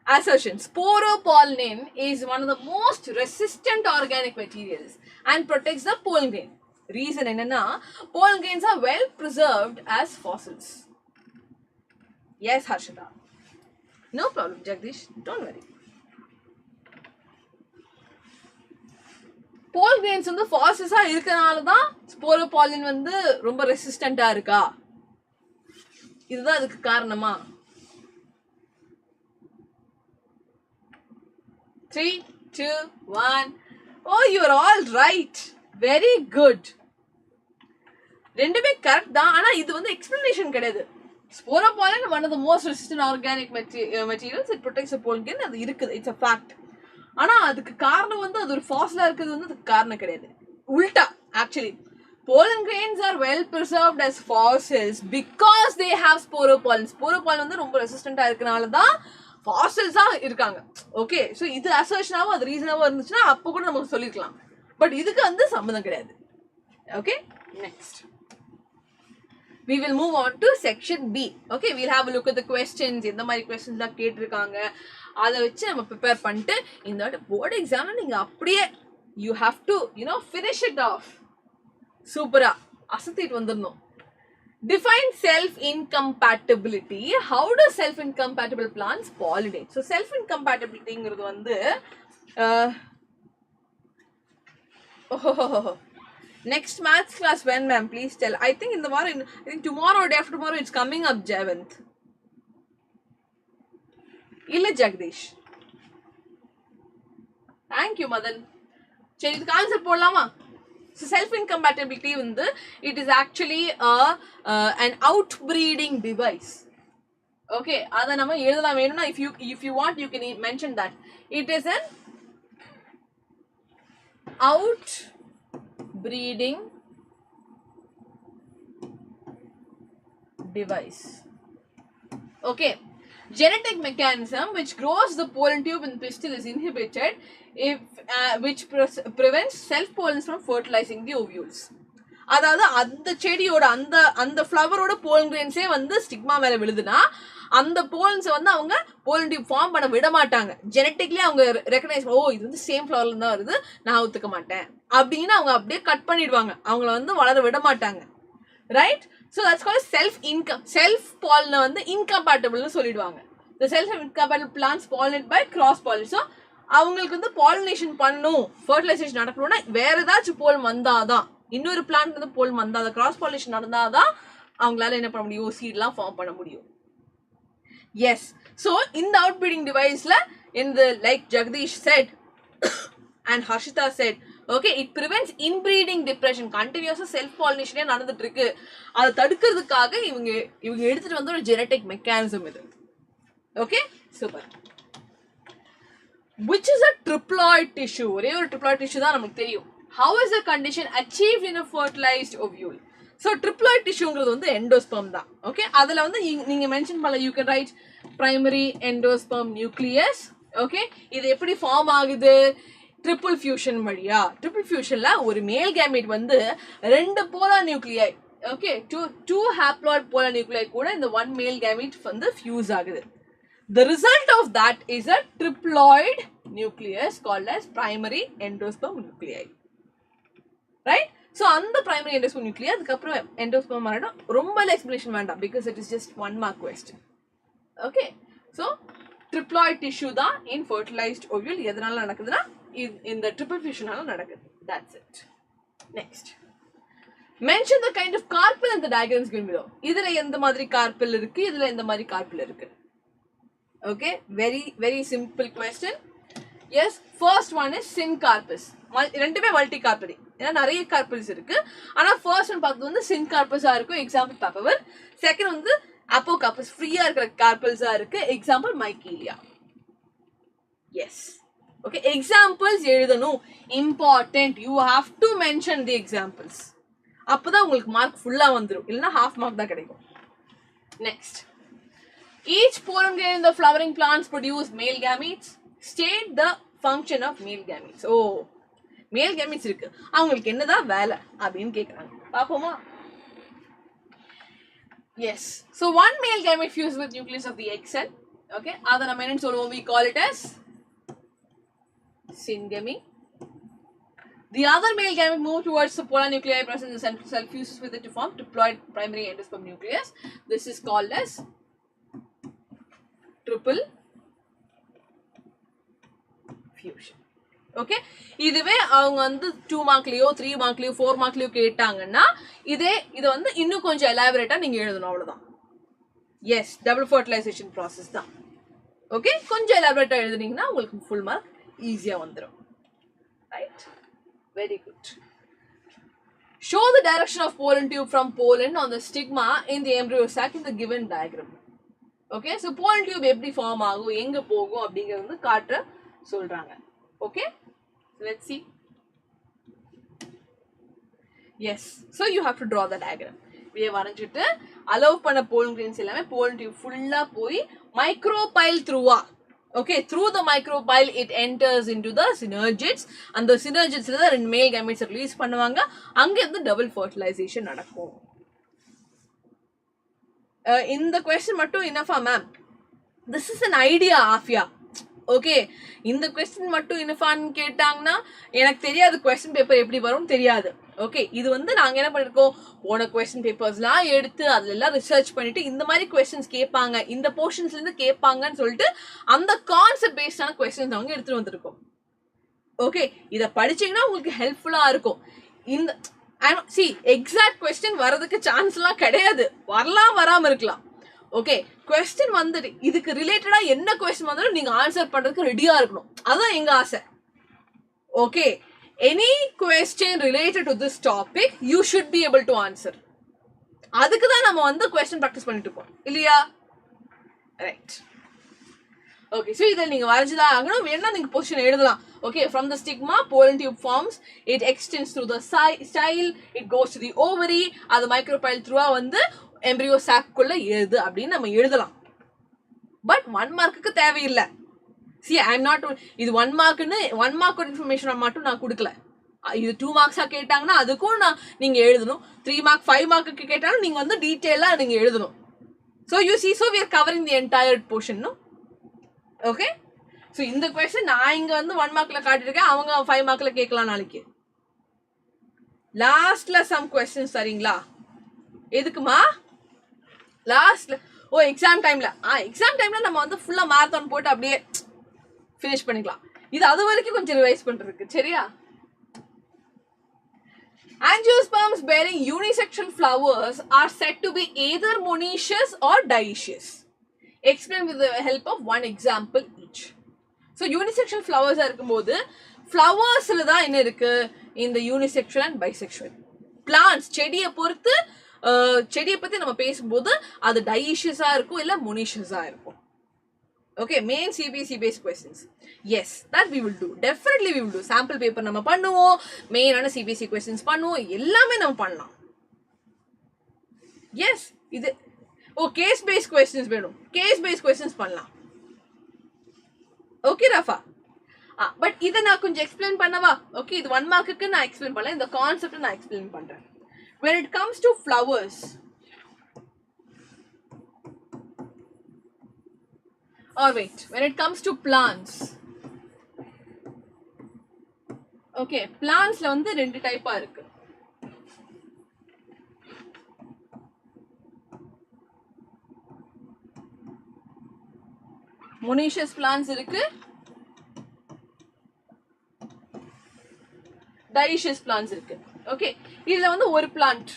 Speaker 1: assertion. Sporopollen is one of the most resistant organic materials and protects the pollen grain. Reason என்னன்னா, pollen grains are well preserved as fossils. Yes, Harshita. No problem, Jagdish. Don't worry. Pollen grains வந்து ஃபாசில்ஸா இருக்கனால தான் ஸ்போரோபாலின் வந்து ரொம்ப ரெசிஸ்டண்டா இருக்கா? இதுதான் அதுக்கு காரணமா? 3, 2, 1. Oh, you are all right. Very good. ரெண்டுமே கரெக்ட் தான். ஆனா இது வந்து எக்ஸ்பிளனேஷன் கிடையாது. Sporopollen one of the most resistant organic materials. It protects the pollen grain. அது இருக்குது. It's a fact. ஆனா அதுக்கு காரணம் வந்து அது ஒரு ஃபாசிலா இருக்குது வந்து அதுக்கு காரணம் கிடையாது. உல்டா actually pollen grains are well preserved as fossils because they have sporopollen. Sporopollen வந்து ரொம்ப ரெசிஸ்டண்டா இருக்கனால தான் ஃபாசில்ஸா இருக்காங்க. ஓகே, சோ இது அசர்ஷனாவோ அது ரீசனாவோ இருந்துச்சுன்னா அப்போ கூட நமக்கு சொல்லிருக்கலாம். பட் இதுக்கு வந்து சம்மந்தம் கிடையாது. Okay, next we will move on to section B. Okay, we'll have a look at the questions. இந்த மாதிரி questions தான் கேட்டிருக்காங்க. அதை வச்சு நம்ம ப்ரிப்பேர் பண்ணிட்டு இந்த போர்டு எக்ஸாம்ல நீங்க அப்படியே you have to finish it off. சூப்பரா அசத்திட்டு வந்துடணும். Define self-incompatibility. How do self-incompatible plants pollinate? So self-incompatibilityங்கிறது வந்து next maths class when, ma'am? Please tell. I think in the morning, I think tomorrow or day after tomorrow it's coming up, Javant. Illa Jagdish. Thank you, Madan. Cheri, the concept podalama. So self-incompatibility வந்து it is actually an outbreeding device. Okay, அத நம்ம எழுதலாம் வேணும்னா if you want you can mention that. It is an outbreeding device. Okay, genetic mechanism which grows the pollen tube in pistil is inhibited if which prevents self pollens from fertilizing the ovules. அதாவது அந்த செடியோட அந்த ஃப்ளவரோட pollen கிரெயின்ஸே வந்து stigma மேல விழுதுனா அந்த போலன்ஸை வந்து அவங்க pollen tube form பண்ண விட மாட்டாங்க. ஜெனட்டிக்லி அவங்க ரெகனைஸ் இது வந்து சேம் ஃப்ளவர்ல தான் வருது, நான் ஒத்துக்க மாட்டேன் அப்படின்னு அவங்க அப்படியே கட் பண்ணிடுவாங்க. அவங்கள வந்து வளர விட மாட்டாங்க. Right? So that's called self பாலினை வந்து இன்கம்பேட்டபிள்னு சொல்லிடுவாங்க. The self-incompatible plants pollinate by cross pollination. So அவங்களுக்கு வந்து பாலினேஷன் பண்ணணும், ஃபர்டிலைசேஷன் நடக்கணும்னா வேற ஏதாச்சும் போல் வந்தாதான், இன்னொரு பிளான்ட் வந்து போல் வந்தாதான், கிராஸ் பாலினேஷன் நடந்தாதான் அவங்களால என்ன பண்ண முடியும், சீட்லாம் ஃபார்ம் பண்ண முடியும். எஸ், ஸோ இந்த அவுட்பீடிங் டிவைஸ்ல இந்த like Jagadish set and Harshitha set, okay, it prevents inbreeding depression. கண்டினியூஸா செல்ஃப் பாலினேஷனே நடந்துட்டு இருக்கு. அதை தடுக்கிறதுக்காக இவங்க எடுத்துட்டு வந்து ஒரு ஜெனட்டிக் மெக்கானிசம் இது. Okay, super. Which is a triploid tissue? ஒரே ஒரு triploid tissue தான் நமக்கு தெரியும். How is the condition achieved in a fertilized ovule? So triploid tissueங்கிறது வந்து endosperm தான். ஓகே, அதுல வந்து நீங்க மென்ஷன் பண்ணல, you can write primary endosperm nucleus. Okay, இது எப்படி ஃபார்ம் ஆகுது? ட்ரிபிள் ஃபியூஷன் வழியா. ட்ரிபிள் ஃபியூஷன்ல ஒரு மேல் கேமெட் வந்து 2 polar நியூக்ளியை, okay, 2 haploid polar nuclei கூட இந்த 1 male gamete வந்து ஃபியூஸ் ஆகுது. The result of that is a triploid nucleus called as primary endosperm nuclei. Right? So, அந்த primary endosperm nuclei, அதுக்கப்புறம் endosperm மாறிடும். ரொம்ப explanation வேண்டாம் because it is just 1 mark question. Okay? So, triploid tissue தான் in fertilized ovule. எதனால நடக்குதுன்னா இந்த triple fusionனால நடக்குது. That's it. Next. Mention the kind of carpel in the diagrams given below. இதுல எந்த மாதிரி carpel இருக்கு, இதுல எந்த மாதிரி carpel இருக்கு. Okay, very simple question. Yes, first one is syncarpus. ரெண்டுமே மல்டி கார்பரி, ஏன்னா நிறைய கார்பல்ஸ் இருக்கு. ஆனா ஃபர்ஸ்ட் ஒன் பார்த்தது வந்து சின்கார்பஸா இருக்கும், எக்ஸாம்பிள் பேப்பவர். செகண்ட் வந்து அப்போகார்பஸ், ஃப்ரீயா இருக்கிற கார்பல்ஸா இருக்கு, எக்ஸாம்பிள் மைக்கீலியா. எஸ், ஓகே, எக்ஸாம்பிள்ஸ் எழுதணும், important. You have to mention the examples. அப்பதான் உங்களுக்கு மார்க் ஃபுல்லா வந்துடும், இல்லைன்னா half மார்க் தான் கிடைக்கும். Next, each pollen grain in the flowering plants produce male gametes. State the function of male gametes. Male gametes இருக்கு, அவங்களுக்கு என்னதான் வேலை அப்படின்னு கேக்குறாங்க. பாப்போமா? Yes, so one male gamete fused with nucleus of the egg cell. Okay, அத நம்ம என்ன சொல்லுவோம்? We call it as syngamy. The other male gamete move towards the polar nuclei present in the central cell, fuses with it to form diploid primary endosperm nucleus. This is called as triple fusion. Okay, இதுவே அவங்க வந்து 2 மார்க்லயோ 3 மார்க்லயோ 4 மார்க்லயோ கேட்டாங்கன்னா இதை வந்து இன்னும் கொஞ்சம் எலாபரேட்டா நீங்க எழுதணும், அவ்வளவுதான். எஸ், டபுள் ஃபர்டிலைசேஷன் ப்ராசஸ் தான். ஓகே, கொஞ்சம் எலாபரேட்டா எழுதுனீங்கன்னா உங்களுக்கு ஃபுல் மார்க் ஈஸியா வந்துடும். Right, very good. Show the direction of pollen tube from pollen on the stigma in the embryo sac in the given diagram. Okay, so pollen tube எப்படி form ஆகும், எங்க போகும் அப்படிங்கறது வந்து காட்ட சொல்றாங்க. Okay, so let's see. Yes, so you have to draw the diagram. we வரைஞ்சிட்டு allow பண்ண pollen grains எல்லாமே pollen tube ஃபுல்லா போய் micropyle through okay, through the micropyle it enters into the synergids, and the synergids la ரெண்டு male gametes release பண்ணுவாங்க, அங்க இருந்து double fertilization நடக்கும். இந்த question மட்டும் enough ma'am? This is an idea ஆஃபியா. ஓகே, இந்த கொஸ்டின் மட்டும் இனஃபான்னு கேட்டாங்கன்னா எனக்கு தெரியாது கொஸ்டின் பேப்பர் எப்படி வரும் தெரியாது. ஓகே, இது வந்து நாங்க என்ன பண்ணிருக்கோம், போன கொஸ்டின் பேப்பர்ஸ்லாம் எடுத்து அதுல எல்லாம் ரிசர்ச் பண்ணிட்டு இந்த மாதிரி கொஸ்டின்ஸ் கேட்பாங்க, இந்த போர்ஷன்ஸ்ல இருந்து கேட்பாங்கன்னு சொல்லிட்டு அந்த கான்செப்ட் பேஸ்டான கொஸ்டின்ஸ் அவங்க எடுத்துட்டு வந்திருக்கோம். ஓகே, இதை படிச்சீங்கன்னா உங்களுக்கு ஹெல்ப்ஃபுல்லா இருக்கும். இந்த எக்ஸாக்ட் கொஸ்டின் வர்றதுக்கு சான்ஸ் எல்லாம் கிடையாது, வரலாம் வராம இருக்கலாம். ஓகே, கொஸ்டின் வந்துட்டு இதுக்கு ரிலேட்டடா என்ன கொஸ்டின் வந்தாலும் நீங்க ஆன்சர் பண்றதுக்கு ரெடியா இருக்கணும், அதான் எங்க ஆசை. Okay, any question related to this topic you should be able to answer. அதுக்கு தான் நம்ம வந்து கொஸ்டின் பிராக்டிஸ் பண்ணிட்டு இருக்கோம் இல்லையா? ரைட். ஓகே, சோ இத நீங்க வரைஞ்சுதான் ஆகணும், வேணா நீங்க பொசிஷன் எழுதலாம். Okay, from the stigma pollen tube forms, it extends through the style, it goes to the ovary, அது micropyle through வந்து embryo sac குள்ள ஏது அப்படின்னு நம்ம எழுதலாம். பட் 1 மார்க்குக்கு தேவையில்லை. See, I'm not, இது 1 மார்க்னு 1 மார்க் இன்ஃபர்மேஷன் மட்டும் நான் கொடுக்கல. இது 2 மார்க்ஸா கேட்டாங்கன்னா அதுக்கும் நீங்க எழுதணும். 3 மார்க் 5 மார்க்குக்கு கேட்டாலும் நீங்க வந்து டீடைலா நீங்க எழுதணும். So you see, so we are covering the entire portion, no? Okay? So இந்த question நான் இங்க வந்து 1 மார்க்ல காட்டிருக்கேன், அவங்க 5 மார்க்ல கேட்கலாம் நாளைக்கு. லாஸ்ட்ல some questions சரிங்களா? எதுக்குமா? லாஸ்ட்ல எக்ஸாம் டைம்ல நம்ம வந்து ஃபுல்லா மாரத்தான் போட்டு அப்படியே finish பண்ணிக்கலாம். இது அது வரைக்கும் கொஞ்சம் ரிவைஸ் பண்றதுக்கு, சரியா? Angiosperms bearing unisexual flowers are said to be either monoecious or dioecious. Explain with the help of one example each. So unisexual flowers இருக்கும்போது ஃப்ளவர்ஸ்ல தான் என்ன இருக்கு, இந்த யூனிசெக்சுவல் அண்ட் பைசெக்சுவல். பிளான்ட்ஸ் செடியை பொறுத்து செடியை பத்தி நம்ம பேசும்போது அது டைஷியஸா இருக்கும் இல்ல மொனிஷியஸா இருக்கும். Okay, main CBSE based questions. Yes, that we will do. Definitely we will do. Sample paper நம்ம பண்ணுவோம், main ஆன CBSE questions பண்ணுவோம், எல்லாமே நம்ம பண்ணலாம். Yes, இது case based questions வேணும், case based questions பண்ணலாம். Okay Rafa, but இதை நான் கொஞ்சம் explain பண்ணவா? Okay, இது 1 மார்க்குக்கு நான் explain பண்ணல, இந்த கான்செப்ட் நான் explain பண்றேன். When it comes to flowers, or wait, when it comes to plants, okay, plants la வந்து ரெண்டு டைப்பா இருக்கு. monoecious plants இருக்கு, dioecious plants இருக்கு. Okay, இதுல வந்து ஒரு plant,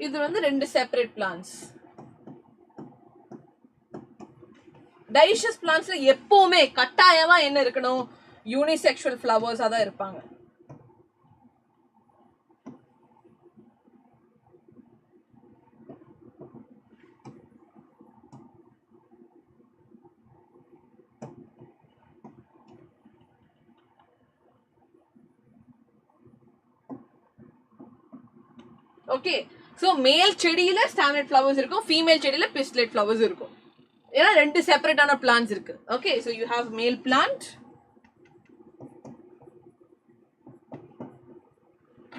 Speaker 1: இது வந்து ரெண்டு செப்பரேட் பிளான்ட்ஸ். டைஷியஸ் பிளான்ட்ஸ்ல எப்பவுமே கட்டாயமா என்ன இருக்கணும், யூனிசெக்சுவல் ஃப்ளவர்ஸா தான் இருப்பாங்க. ஓகே, so மேல் செடியில ஸ்டாண்டர்ட் ஃப்ளவர்ஸ் இருக்கும், ஃபீமேல் செடியில பிஸ்ட்லேட் ஃப்ளவர்ஸ் இருக்கும். ஏன்னா ரெண்டு செப்பரேட்டான பிளான்ட்ஸ் இருக்கு. Okay, so you have male plant,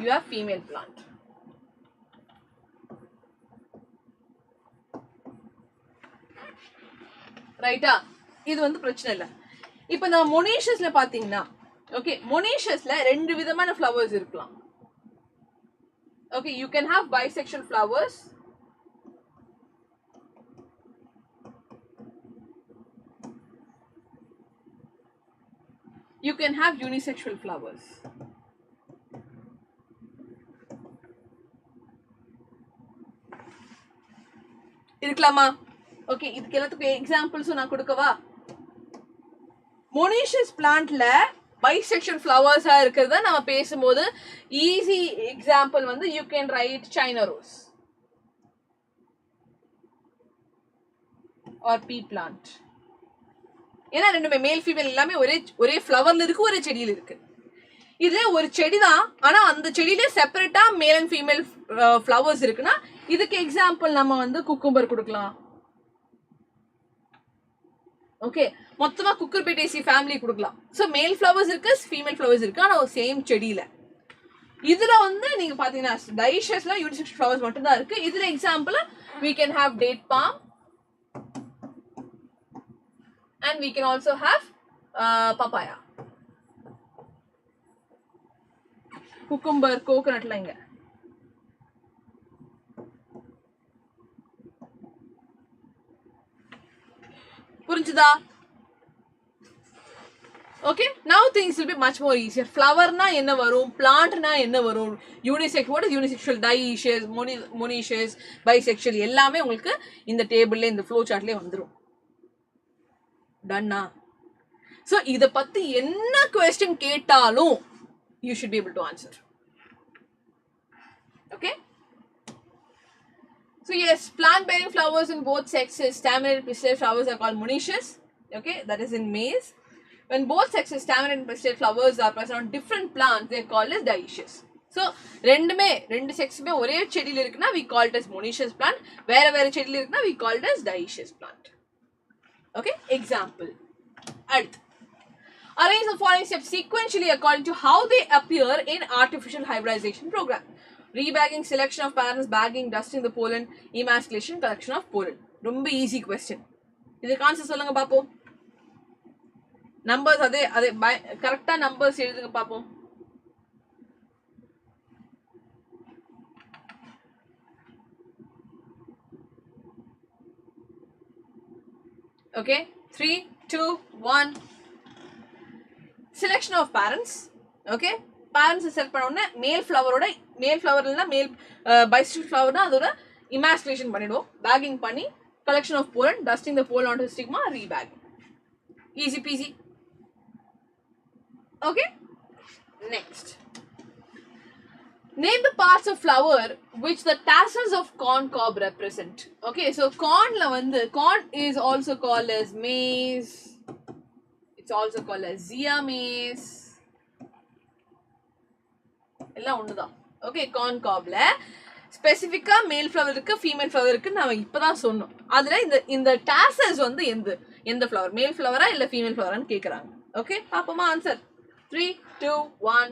Speaker 1: you have female plant. ரைட்டா? இது வந்து பிரச்சனை இல்லை. இப்போ நம்ம மொனேஷியஸ்ல பாத்தீங்கன்னா, ஓகே, மொனேஷியஸ்ல ரெண்டு விதமான ஃப்ளவர்ஸ் இருக்கலாம். Okay, you can have bisexual flowers you can have unisexual flowers. இருக்கலாமா? ஓகே, இதுக்கு எல்லாத்துக்கும் எக்ஸாம்பிள்ஸ் நான் கொடுக்கவா? மொனீஷியஸ் பிளான்ட்ல பைசெக்ஷுவல் ஃப்ளவர்ஸா இருக்கிறத நம்ம பேசும்போது ஈஸி எக்ஸாம்பிள் வந்து you can write China rose or pea plant. ஏன்னா ரெண்டுமே மேல் ஃபீமேல் எல்லாமே ஒரே ஃப்ளவர்ல இருக்கு, ஒரே செடியில் இருக்கு. இதுல ஒரு செடி தான், ஆனா அந்த செடியில செப்பரேட்டா மேல் அண்ட் ஃபீமேல் ஃப்ளவர்ஸ் இருக்குன்னா இதுக்கு எக்ஸாம்பிள் நம்ம வந்து குக்கும்பர் கொடுக்கலாம். ஓகே, மொத்தமா குக்கர்பேட்டேசி ஃபேமிலி கொடுக்கலாம். ஸோ மேல் ஃப்ளவர்ஸ் இருக்கு, ஃபீமேல் ஃப்ளவர்ஸ் இருக்கு, ஆனா ஒரு சேம் செடியில. இதுல வந்து நீங்க பாத்தீங்கன்னா டைஷஸ்ல யூனிசெக்ஷுவல் ஃப்ளவர்ஸ் மட்டும் தான் இருக்கு. இதுல example we can have date palm and we can also have papaya. Cucumber, கோகனட்ல இங்க புரிஞ்சுதா? Okay, now things will be much more easier. Flower na enna varum, plant na enna varum, unisex, what is unisexual, dioecious, monoecious, bisexual ellame ungalku இந்த டேபிள்ல இந்த flow chartல வந்துரும். Done na? So இத பத்தி என்ன question கேட்டாலும் you should be able to answer. Okay? So yes, plant bearing flowers in both sexes, staminated pistil flowers are called monoecious. Okay, that is in maize. When both sexes, staminated pistil flowers are present on different plants, they are called as dioecious. So ரெண்டு செக்ஸுமே ஒரே செடியில இருக்குன்னா we call it as monoecious plant. வேற செடியில இருக்குன்னா we call it as dioecious plant. Okay, example. அடுத்து, arrange the following steps sequentially according to how they appear in artificial hybridization program. Rebagging, selection of parents, bagging, dusting the pollen, emasculation, collection of pollen. ரொம்ப easy question. இதுக்கு answer சொல்லுங்க பாப்போம். Numbers அதே கரெக்டா numbers எழுதுங்க பாப்போம். Okay, 3, 2, 1. Selection of parents. Okay, parents select பண்ண உடனே மேல் ஃப்ளவர் இல்லைன்னா மேல் பைசெக்சுவல் ஃப்ளவர்னா அதோட இமாஸ்குலேஷன் பண்ணிடுவோம். பேக்கிங் பண்ணி collection of pollen, dusting the pollen onto stigma, rebag. Easy peasy. Okay, next. Name the parts of flower which the tassels of corn cob represent. Okay, so corn is also called as maize. It's also called as zea maize. எல்லாம் ஒண்ணுதான். Okay, corn cobல ஸ்பெசிஃபிக்கா மேல் flower இருக்கு, female flower இருக்கு நாம இப்பதான் சொன்னோம். அதுல இந்த tassels வந்து எந்த ஃப்ளவர், மேல் ஃப்ளவரா இல்ல ஃபீமேல் ஃப்ளவரான்னு கேக்குறாங்க. ஓகே, பாப்போமா answer. 3, 2, 1.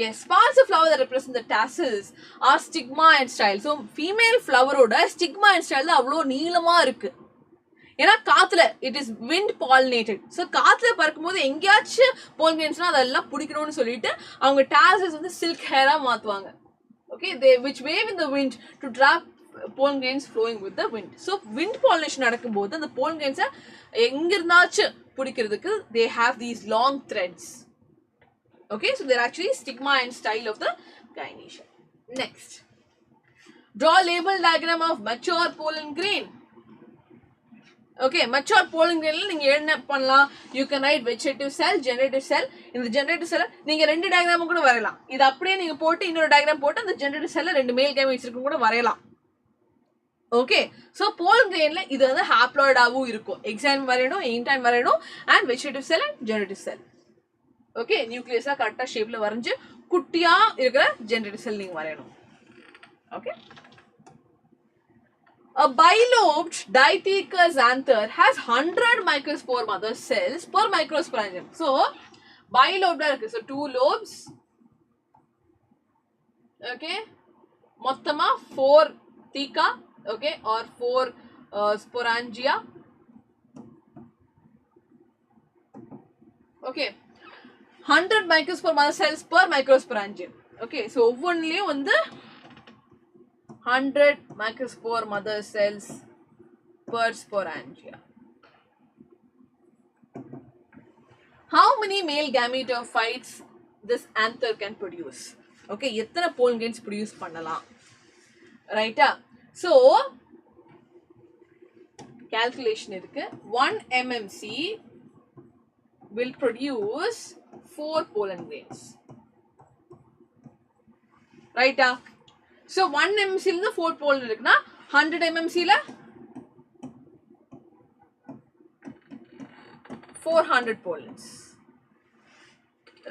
Speaker 1: Yes, parts of flower that represent the tassels are stigma and style. So female flower oda stigma and style da avlo neelama irukku. ஏன்னா காத்துல it is wind pollinated. So காத்துல பறக்கும்போது எங்கயாச்சு pollen grains அதெல்லாம் பிடிக்கணும்னு சொல்லிட்டு அவங்க tassels வந்து silk hair மாத்துவாங்க. Okay, they which wave in the wind to trap pollen grains flowing with the wind. So wind pollination நடக்கும்போது அந்த pollen grains எங்க இருந்தாச்சு பிடிக்கிறதுக்கு they have these long threads. Okay, so they're actually stigma and style of the gynoecium. Next, draw a label diagram of mature pollen grain. Okay, mature pollen grain நீங்க என்ன பண்ணலாம், you can write vegetative cell, generative cell. இந்த generative cell நீங்க ரெண்டு diagram கூட வரையலாம். இது அப்படியே நீங்க போட்டு இன்னொரு டயகிராம் போட்டு அந்த generative cell ரெண்டு மேல் கேமெட்ஸ் இருக்கு கூட வரையலாம். Okay, so pollen grainல இது வந்து haploid ஆவும் இருக்கும். exam வரையணும், intime வரையணும், and vegetative cell and generative cell. Okay, நியூக்ளியஸா கரெக்டா ஷேப்ல வரைஞ்சு குட்டியா இருக்கிற ஜெனரேட்டிவ் செல் நீங்க வரையணும். Okay, a bilobed dithecous anther has 100 microspore mother cells per microsporangium. So bilobed இருக்கு, so 2 lobes. Okay, மொத்தமா 4 theca, okay, or 4 sporangia. Okay, 100 microspore mother cells per microsporangium. Okay, so ஒவ்வொன்றிலயும் வந்து 100 microspore mother cells per sporangia. how many male gametophytes this anther can produce? Okay, எத்தனை pollen grains produce பண்ணலாம்? Right? So calculation இருக்கு. 1 mmc will produce 4 pollen grains. Right? So 1 mmc ல 4 pollen இருக்குனா 100 mmc ல 400 pollens.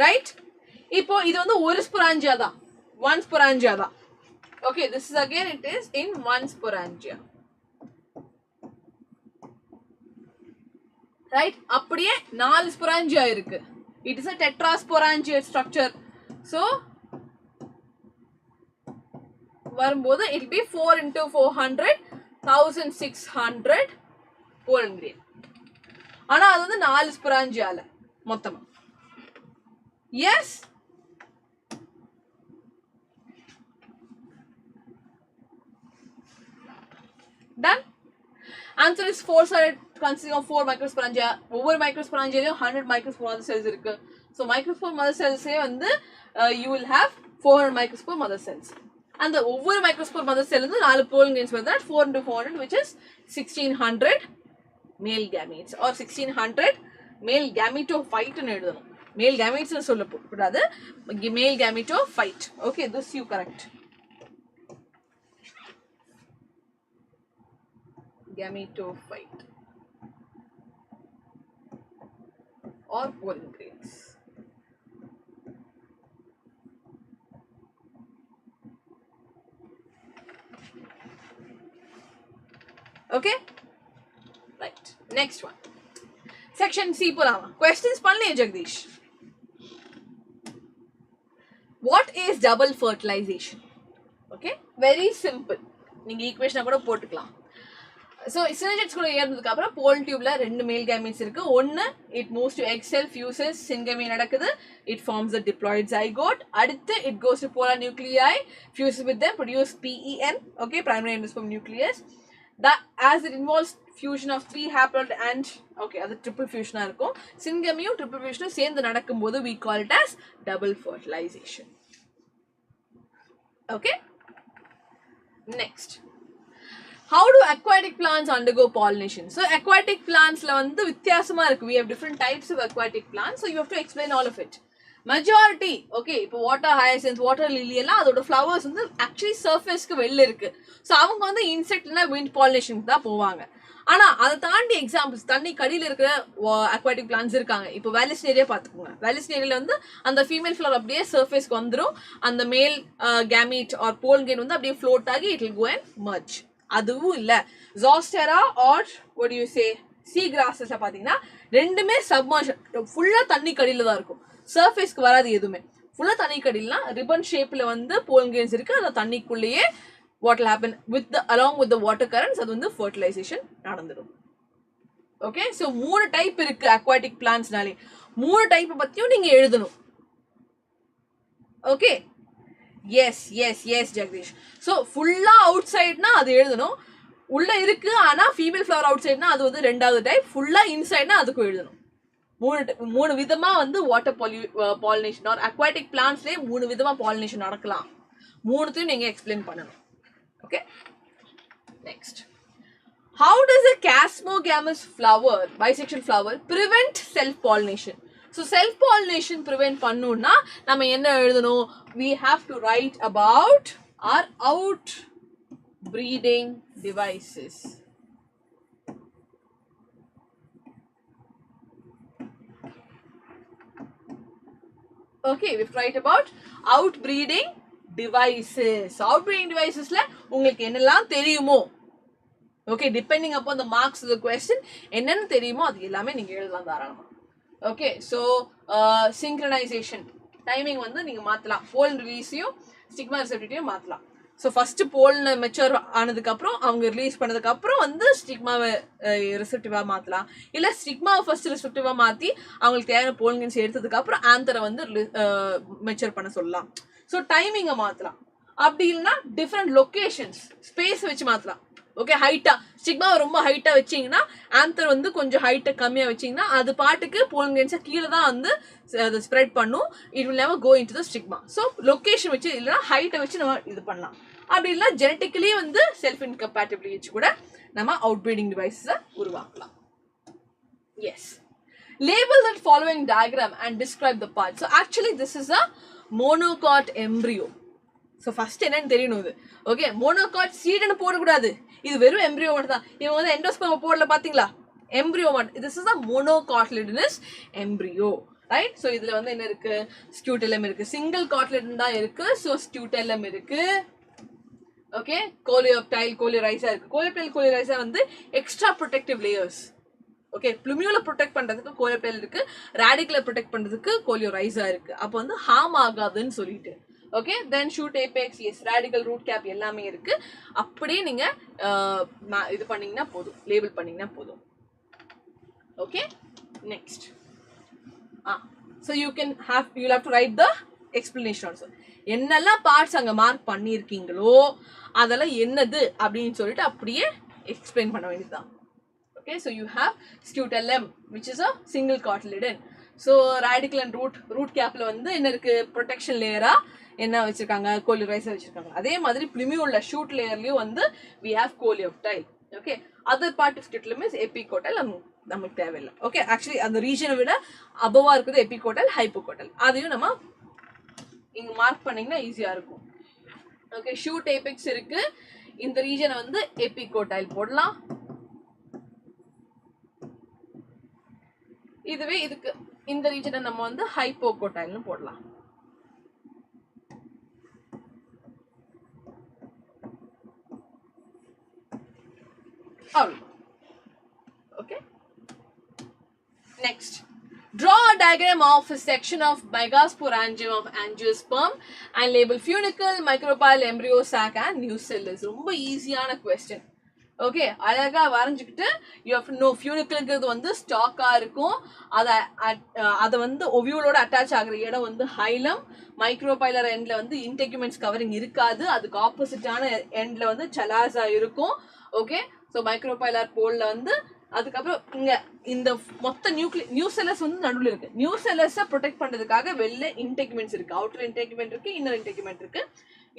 Speaker 1: Right? இப்போ இது வந்து ஒரு sporangia தான். One sporangia தான். Okay, this is again it is in one sporangia. Right? அப்படியே 4 sporangia இருக்கு. It is a tetrasporangiate structure. So வரும்போது it will be 4 into 400 1600 pollen grain. ஆனா அது வந்து 4 sporangiaல மொத்தமா. Yes? Done? Answer is 4 sided consisting of 4 microsporangia. ஒவ்வொரு microsporangiaலயும் 100 microspore mother cells இருக்கு. So microspore mother cells வந்து you will have 400 microspore mother cells. And the ஒவ்வொரு microspore mother cell வந்து 4 pollen grains வருது. 4 into 400 which is 1600 male gametes or 1600 male gametophyte ன்னு எழுதணும். Male gametes ன்னு சொல்லக்கூடாது. Male gametophyte. Okay, this you correct. Gametophyte or pollen grains. Okay, right, next one, section C polama. Questions panle Jagdish. What is double fertilization? Okay, very simple. நீங்க ஈக்குவேஷனை கூட போட்டுக்கலாம். So synergids கூட ஏறதுக்கு அப்புறம் pollen tubeல ரெண்டு male gametes இருக்கு. ஒன்னு it moves to egg cell, fuses, syngamy நடக்குது, it forms a diploid zygote. அடுத்து it goes to polar nuclei, fuses with them, produce PEN, okay, primary endosperm nucleus. That as it involves fusion of 3 haploid and okay, அது triple fusion இருக்கும். Syngamyum triple fusion சேர்ந்து நடக்கும்போது we call it as double fertilization. Okay, next, how do aquatic plants undergo pollination? So aquatic plants la vandu வித்தியாசமா இருக்கு. We have different types of aquatic plants, so you have to explain all of it. Majority, okay, இப்போ water hyacinth, water lily எல்லாம் அதோட flowers வந்து actually surface க்கு வெளில இருக்கு. So அவங்க வந்து insect இல்ல wind pollination தான் போவாங்க. ஆனா அதை தாண்டி எக்ஸாம்பிள்ஸ் தண்ணி கடியில இருக்கிற அக்வாட்டிக் பிளான்ஸ் இருக்காங்க. இப்போ வேலிஸ்னேரியா பாத்துக்கோங்க. வேலிஸ்னேரியால வந்து அந்த ஃபீமேல் ஃப்ளவர் அப்படியே சர்ஃபேஸ்க்கு வந்துடும். அந்த மேல் கேமீட் ஆர் போல் கேன் வந்து அப்படியே ஃப்ளோட் ஆகி it will go and merge. அதுவும் இல்ல Zostera or what you say sea கிராஸஸ்ல பாத்தீங்கன்னா ரெண்டுமே சப்மர்ஜன், ஃபுல்லா தண்ணி கடியில தான் இருக்கும். சர்ஃபேஸ்க்கு வராது எதுவுமே. ஃபுல்லா தண்ணி கடியில்னா ரிப்பன் ஷேப்ல வந்து போல் கேன்ஸ் இருக்கு. அந்த தண்ணிக்குள்ளேயே what will happen with the along with the water currents அது வந்து fertilization நடந்துடும். ஓகே, சோ மூணு டைப் இருக்கு aquatic plants நாலே. மூணு டைப் பத்தியும் நீங்க எழுதணும். Okay, yes yes yes Jagadish. So ஃபுல்லா அவுட் சைடுனா அது எழுதணும். உள்ள இருக்கு ஆனா ஃபீமேல் ஃப்ளவர் அவுட் சைடுனா அது வந்து ரெண்டாவது டைப். ஃபுல்லா இன்சைடுனா அதுக்கு எழுதணும். மூணு விதமா வந்து வாட்டர் பாலினேஷன் ஆர் aquatic plantsலயே மூணு விதமா பாலினேஷன் நடக்கலாம். மூணுத்தையும் நீங்க எக்ஸ்பிளைன் பண்ணணும். Okay, next, how does a chasmogamous flower, bisexual flower, prevent self-pollination? So self-pollination prevent pannuna nama enna eludano, we have to write about our outbreeding devices. Okay, we have to write about outbreeding devices. Outbreeding devices la உங்களுக்கு என்னெல்லாம் தெரியுமோ, okay, depending upon the marks of the question என்னென்ன தெரியுமோ அது எல்லாமே நீங்க எழுதலாம் தாராளமா. Okay, so synchronization timing வந்து நீங்க மாத்தலாம். pollen release-யும் stigma receptivity-யும் மாத்தலாம். So first pollen mature ஆனதுக்கு அப்புறம் அவங்க ரிலீஸ் பண்ணதுக்கு அப்புறம் வந்து ஸ்டிக்மாவை ரிசெப்டிவா மாத்தலாம். இல்ல ஸ்டிக்மாவை ஃபர்ஸ்ட் ரிசெப்டிவா மாத்தி அவங்களுக்கு தேவையான pollen grains எடுத்ததுக்கு அப்புறம் ஆந்தரை வந்து மெச்சூர் பண்ண சொல்லலாம். ஸோ டைமிங்கை மாற்றலாம். அப்படி இல்லைன்னா டிஃப்ரெண்ட் லொக்கேஷன்ஸ் ஸ்பேஸ் வச்சு மாற்றலாம். ஓகே ஹைட்டா ஸ்டிக்மா ரொம்ப ஹைட்டா வச்சீங்கன்னா ஆந்தர் வந்து கொஞ்சம் ஹைட்டை கம்மியா வச்சீங்கன்னா அது பாட்டுக்கு போலன் கிரெயின்ஸை கீழே தான் வந்து அது ஸ்ப்ரெட் பண்ணும். It will never go into the stigma. So location வச்சு இல்லைன்னா ஹைட்டை வச்சு நம்ம இது பண்ணலாம். அப்படி இல்லை ஜெனட்டிக்கலி வந்து செல்ஃப் இன்கம்பேட்டபிலிட்டி வச்சு கூட நம்ம அவுட் ப்ரீடிங் டிவைஸை உருவாக்கலாம். S. Label that following diagram and describe the part. So actually this is a monocot embryo. So first என்னன்னு தெரியணும் இது. ஓகே monocot seed போடக்கூடாது. இது வெறும் embryo மட்டும் தான். இவங்க வந்து endosperm போடல பாத்தீங்களா? embryo மட்டும். This is a monocotyledonous embryo. Right? So இதுல வந்து என்ன இருக்கு? scutellum இருக்கு. Single cotyledon தான் இருக்கு. So scutellum இருக்கு. Okay? Coleoptile, coleorhiza இருக்கு. Coleoptile, coleorhiza வந்து extra protective layers. ஓகே ப்ளூமியூல ப்ரொடெக்ட் பண்றதுக்கு கோலியோப்டைல் இருக்கு, ரேடிகுலர் ப்ரொடெக்ட் பண்றதுக்கு கோலியோரைசா இருக்கு. அப்போ வந்து ஹார்ம் ஆகாதுன்னு சொல்லிட்டு okay then shoot apex as radicle root cap எல்லாமே இருக்கு. அப்படியே நீங்க இது பண்ணீங்கன்னா போதும், லேபிள் பண்ணீங்கன்னா போதும். Okay next so you have to write the explanation also. என்னெல்லாம் பார்ட்ஸ் அங்க மார்க் பண்ணியிருக்கீங்களோ அதெல்லாம் என்னது அப்படின்னு சொல்லிட்டு அப்படியே எக்ஸ்பிளைன் பண்ண வேண்டியதுதான். Okay, so you have scutellum, which is a single cotyledon. So radical and root capல வந்து என்ன இருக்கு protection layer-ஆ என்ன வச்சிருக்காங்க coleorhiza வச்சிருக்காங்க. அதே மாதிரி plumule shoot layer-லயும் வந்து we have coleoptile. Okay, other part of scutellum is epicotyle. நமக்கு தேவையில்லை. Okay, actually அந்த region விட above-ஆ இருக்குது epicotyle, hypocotyle. அதையும் நம்ம இங்க மார்க் பண்ணீங்கன்னா ஈஸியா இருக்கும். Okay, shoot apex இருக்கு. இந்த region வந்து epicotyle போடலாம். இதுவே இதுக்கு இந்த ரீஜனை நம்ம வந்து ஹைப்போகோடைல்னு போடலாம். Okay. Next, draw a diagram of a section of megasporangium of angiosperm and label funicle, micropyle, embryo sac and nucellus. ரொம்ப ஈஸியான question. ஓகே அழகா வரைஞ்சுக்கிட்டு யூ ஹேவ் டு நோ ஃபியூனிக்கல்ங்கிறது வந்து ஸ்டாக்கா இருக்கும். அதை வந்து ஒவியூலோட அட்டாச் ஆகிற இடம் வந்து ஹைலம். மைக்ரோபைலர் எண்ட்ல வந்து இன்டெக்யூமெண்ட்ஸ் கவரிங் இருக்காது, அதுக்கு ஆப்போசிட்டான எண்ட்ல வந்து சலாசா இருக்கும். ஓகே ஸோ மைக்ரோபைலர் போல்ல வந்து அதுக்கப்புறம் இங்க இந்த மொத்த நியூசெல்லஸ் வந்து நடுவில் இருக்கு. நியூசெல்லஸை ப்ரொடெக்ட் பண்றதுக்காக வெளில இன்டெக்யூமெண்ட்ஸ் இருக்கு, அவுட்டர் இன்டெக்யூமெண்ட் இருக்கு, இன்னர் இன்டெக்யூமெண்ட் இருக்கு.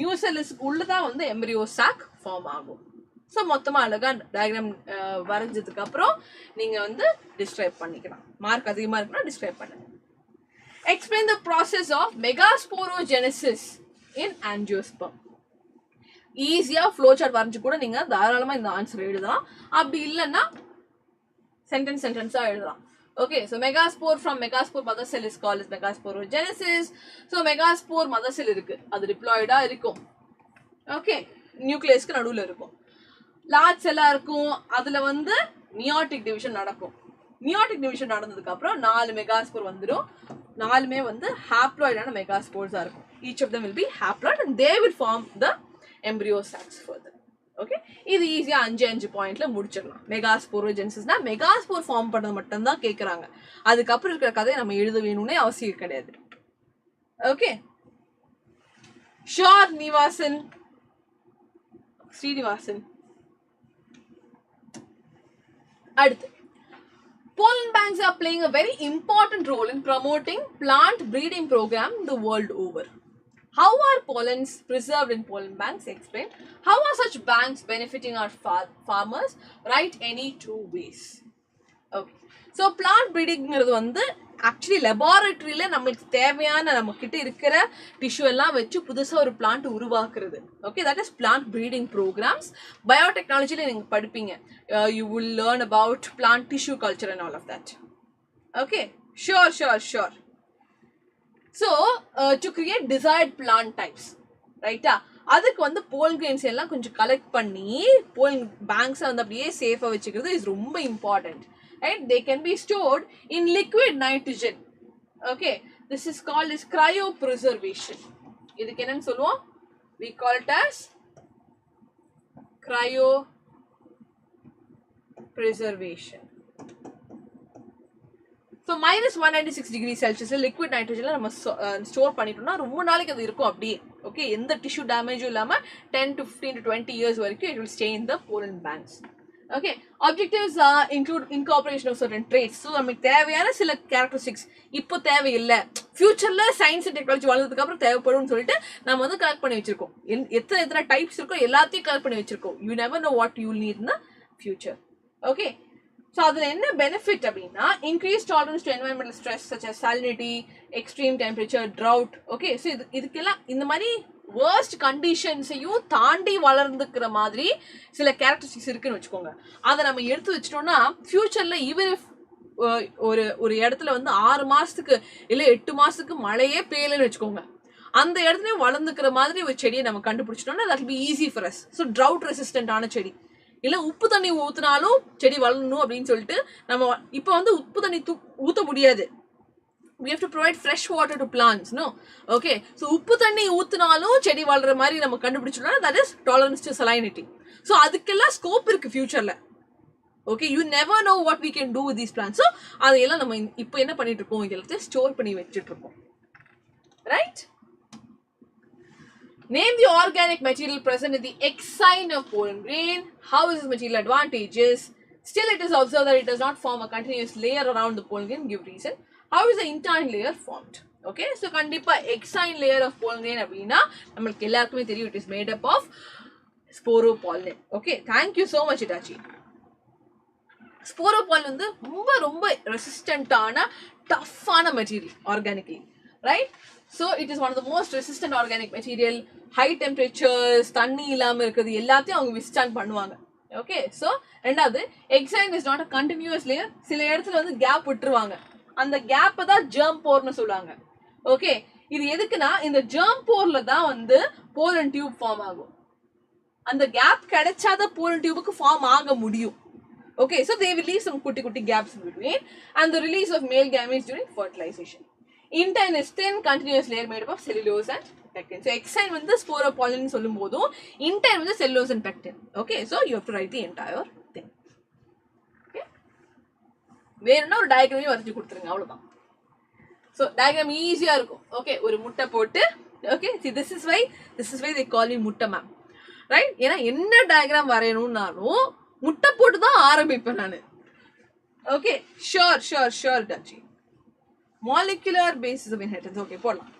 Speaker 1: நியூசெல்லஸ்க்கு உள்ளதான் வந்து எம்ப்ரியோ சாக் ஃபார்ம் ஆகும். ஸோ மொத்தமாக அழகா டயக்ராம் வரைஞ்சதுக்கு அப்புறம் நீங்க வந்து டிஸ்கிரைப் பண்ணிக்கலாம். மார்க் அதிகமாக இருக்குன்னா டிஸ்கிரைப் பண்ணுங்க. Explain the process of megasporogenesis in angiosperm. ஈஸியா ஃப்ளோ சார்ட் வரைஞ்சு கூட நீங்க தாராளமா இந்த ஆன்சர் எழுதலாம். அப்படி இல்லைன்னா சென்டென்ஸா எழுதலாம். Okay, so megaspore from megaspore mother cell is called as megasporogenesis. So megaspore mother cell இருக்கு, அது diploid-ஆ இருக்கும். Okay, நியூக்ளியஸ்க்கு நடுவுல இருக்கும். லார்ஜ் செல்லா இருக்கும், அதுல வந்து நியோட்டிக் டிவிஷன் நடக்கும். நியோட்டிக் டிவிஷன் நடந்ததுக்கு அப்புறம் 4 மெகாஸ்போர் வந்துடும். 4மே வந்து ஹாப்ளாய்டான மெகாஸ்போர்ஸா இருக்கும். Each of them will be haploid and they will form the embryo sacs further. Okay இது ஈஸியா 5 பாயிண்ட்ல முடிச்சிடலாம். மெகாஸ்போரோஜெனசிஸ்னா மெகாஸ்போர் ஃபார்ம் பண்ணது மட்டும் தான் கேட்கறாங்க. அதுக்கப்புறம் இருக்கிற கதையை நம்ம எழுத வேணும்னே அவசியம் கிடையாது. Okay sure Nivasan Srinivasan. அடுத்து pollen banks are playing a very important role in promoting plant breeding program the world over. How are pollens preserved in pollen banks? Explain. How are such banks benefiting our farmers? Write any 2 ways. Okay. So plant breeding வந்து actually லெபார்டரியில நம்மளுக்கு தேவையான நம்ம கிட்ட இருக்கிற tissue எல்லாம் வச்சு புதுசா ஒரு பிளான்ட் உருவாக்குறது. Okay that is plant breeding programmes. பயோடெக்னாலஜில நீங்க படிப்பீங்க. You will learn about plant tissue culture and all of that. Okay sure. So to create desired plant types, ரைட்டா, அதுக்கு வந்து போல் கிரெயின்ஸ் எல்லாம் கொஞ்சம் கலெக்ட் பண்ணி போல் பேங்க்ஸை வந்து அப்படியே சேஃபாக வச்சுக்கிறது இஸ் ரொம்ப important. Right? They can be stored in liquid nitrogen. Okay, this is called as cryopreservation. இதுக்கு என்னன்னு சொல்லுவோம்? We call it as cryopreservation. So -196 degrees Celsius liquid nitrogen நம்ம ஸ்டோர் பண்ணிட்டோம்னா ரொம்ப நாளைக்கு அது இருக்கும் அப்படியே. Okay, எந்த tissue damage இல்லாம 10 to 15 to 20 years வரைக்கும் it will stay in the pollen banks. Okay, objectives include incorporation of certain traits. So நமக்கு தேவையான சில characteristics இப்போ தேவையில்லை, ஃபியூச்சர்ல சயின்ஸ் அண்ட் டெக்னாலஜி வளர்ந்ததுக்கு அப்புறம் தேவைப்படும்னு சொல்லிட்டு நம்ம வந்து கலெக்ட் பண்ணி வச்சிருக்கோம். எத்தனை டைப்ஸ் இருக்கோ எல்லாத்தையும் கலெக்ட் பண்ணி வச்சிருக்கோம். You never know what you need in the future. Okay, so அதில் என்ன பெனிஃபிட் அப்படின்னா increase tolerance to environmental stress such as salinity, extreme temperature, drought. Okay, so இதுக்கெல்லாம் இந்த மாதிரி வேர்ஸ்ட் கண்டிஷன்ஸையும் தாண்டி வளர்ந்துக்கிற மாதிரி சில கேரக்டரிஸ்டிக்ஸ் இருக்குன்னு வச்சுக்கோங்க. அதை நம்ம எடுத்து வச்சிட்டோம்னா ஃபியூச்சர்ல ஈவன் இஃப் ஒரு இடத்துல வந்து 6 மாசத்துக்கு இல்லை 8 மாசத்துக்கு மழையே பெய்யலன்னு வச்சுக்கோங்க, அந்த இடத்துலயும் வளர்ந்துக்கிற மாதிரி ஒரு செடியை நம்ம கண்டுபிடிச்சிட்டோம்னா that will be easy for us. So drought ரெசிஸ்டன்டான செடி, இல்லை உப்பு தண்ணி ஊற்றினாலும் செடி வளரணும் அப்படின்னு சொல்லிட்டு நம்ம இப்போ வந்து உப்பு தண்ணி ஊற்ற முடியாது. We have to provide fresh water to plants, no? Okay, so உப்பு தண்ணி ஊற்றினாலும் செடி வளர்ற மாதிரி நம்ம கண்டுபிடிச்சிட்டோம்னா that is tolerance to salinity. So அதுக்கெல்லாம் ஸ்கோப் இருக்கு ஃபியூச்சர்ல. Okay, you never know what we can do with these plants. So அதையெல்லாம் நம்ம இப்போ என்ன பண்ணிட்டு இருக்கோம், எல்லாத்தையும் ஸ்டோர் பண்ணி வச்சுட்டு இருக்கோம். Right? Name the organic material present in the exine of pollen grain. How is this material advantageous? Still, it is observed that it does not form a continuous layer around the pollen grain. Give reason. How is the intine layer formed? Okay, so kandipa exine layer of pollen grain அப்படின்னா நமக்கு எல்லாருக்குமே தெரியும், it is made up of sporopollen. Okay, thank you so much Itachi. Sporopollen வந்து ரொம்ப ரெசிஸ்டன்டான டஃப்பான material organically, right? So it is one of the most resistant organic material. High temperatures, தண்ணி இல்லாமல் இருக்கிறது எல்லாத்தையும் அவங்க விஸ்டாண்ட் பண்ணுவாங்க. ஓகே, ஸோ ரெண்டாவது exine is not a continuous layer. சில இடத்துல வந்து கேப் விட்டுருவாங்க, அந்த கேப்பை தான் ஜெர்ம் போர்னு சொல்லுவாங்க. ஓகே, இது எதுக்குன்னா இந்த ஜெர்ம் போர்ல தான் வந்து போலன் டியூப் ஃபார்ம் ஆகும். அந்த கேப் கிடைச்சாதான் போலன் டியூபுக்கு ஃபார்ம் ஆக முடியும். Okay, so they will leave some kutti gaps in between and the release of male gametes during fertilization. Intine is thin continuous layer made up of cellulose and pectin. So exine வந்து sporopollen சொல்லும் போதும் intine வந்து cellulose and pectin. Okay, so you have to write the entire thing. Okay, வேணும்னா ஒரு டயக்ராமையும் வரைஞ்சு கொடுத்துருங்க, அவ்வளவுதான். So diagram ஈஸியா இருக்கும். Okay, ஒரு முட்டை போட்டு, okay, see this is why they call me முட்டை மேம், right? ஏன்னா என்ன டயக்ராம் வரையணும்னாலும் முட்டை போட்டு தான் ஆரம்பிப்பேன் நான். ஓகே, ஷோர் டச்சி. Molecular basis of inheritance. Okay, போடலாம்.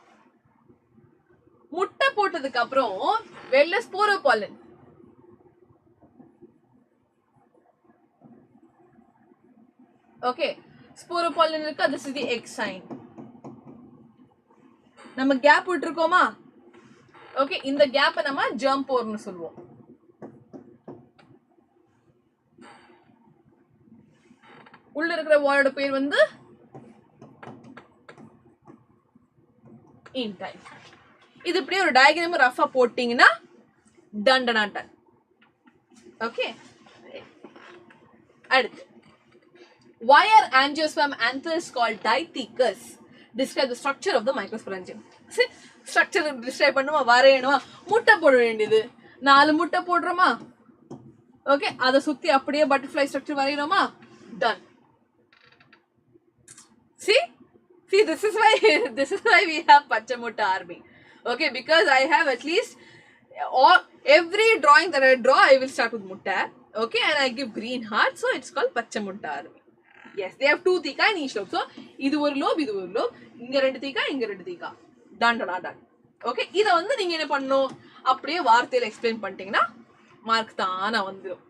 Speaker 1: முட்டை போட்டதுக்கு அப்புறம் வெள்ளை ஸ்போரோபாலன். ஓகே, ஸ்போரோபாலன் இருக்கு, அது is the exine. நம்ம கேப் விட்டுருக்கோமா? ஓகே, இந்த கேப்பை நம்ம ஜெர்ம் போர்னு சொல்லுவோம். உள்ள இருக்கிற வாலோட பேர் வந்து intine. இது இப்படியே ஒரு டயக்ராம் ரஃபா போட்டீங்கன்னா டன். ஓகே, அடுத்து why are angiosperm anthers called dithecus? Describe the structure of the microsporangium. Structure describe பண்ணுமா, வரையணுமா? முட்டை போட வேண்டியது, 4 முட்டை போடுறோமா? ஓகே, அதை சுத்தி அப்படியே பட்டர்ஃப்ளை ஸ்ட்ரக்சர் வரையணுமா? Done. See, this is why we have Pachamutta army. Okay, because I have at least every drawing that I draw, I will start with mutta. Okay, and I give green heart, so it's called Pachamutta army. Yes, they have 2 thika in each lobe. So, idu oru lobe, inga 2 thika, inga 2 thika. Done. Okay, இதை வந்து நீங்க என்ன பண்ணணும், அப்படியே வார்த்தையில explain பண்ணிட்டீங்கன்னா mark தானா வந்துடும்.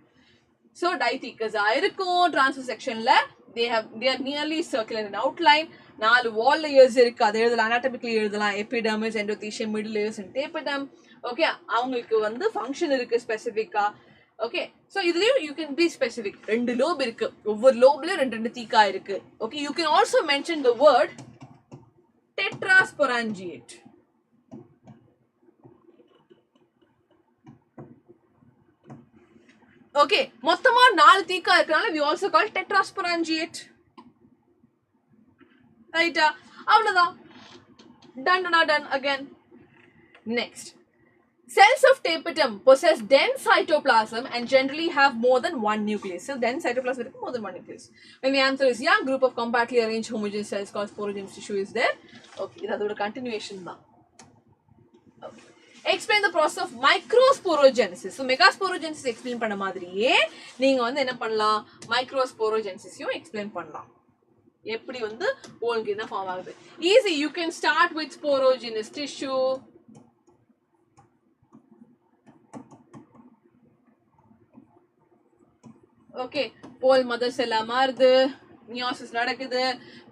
Speaker 1: ஸோ டைத்திகஸா இருக்கும். டிரான்ஸ்ஃபர் செக்ஷன்ல they are nearly circular in outline. 4 wall layers இருக்கு, அதை எழுதலாம், அனாட்டமிக்கலி எழுதலாம். Epidermis, endothecium, middle layers and tapetum. Okay, அவங்களுக்கு வந்து ஃபங்க்ஷன் இருக்கு ஸ்பெசிஃபிக்கா. ஓகே, ஸோ இதுலயும் you can be specific. 2 lobe இருக்கு, ஒவ்வொரு லோப்லயும் 2 தீக்கா இருக்கு. Okay, you can also mention the word tetrasporangiate. Okay, மொத்தமா 4 தீக்கா இருக்கனால we also call tetrasporangiate. ரைட்டா? அவ்வளவுதான். Done again. Next, cells of tapetum possess dense cytoplasm and generally have more than 1 nucleus. So dense cytoplasm is more than 1 nucleus. When the answer is young, group of compactly arranged homogeneous cells called sporogenous tissue is there. Okay, இது அதோட continuation தான். Okay. explain the process of microsporogenesis. So megasporogenesis explain பண்ண மாதிரியே நீங்க வந்து என்ன பண்ணலாம், microsporogenesis-யும் explain பண்ணலாம். எப்படி வந்து pollen grain ஃபார்ம் ஆகுது. Easy, you can start with sporogenous tissue. Okay, pole mother cell மாறுது, meiosis நடக்குது,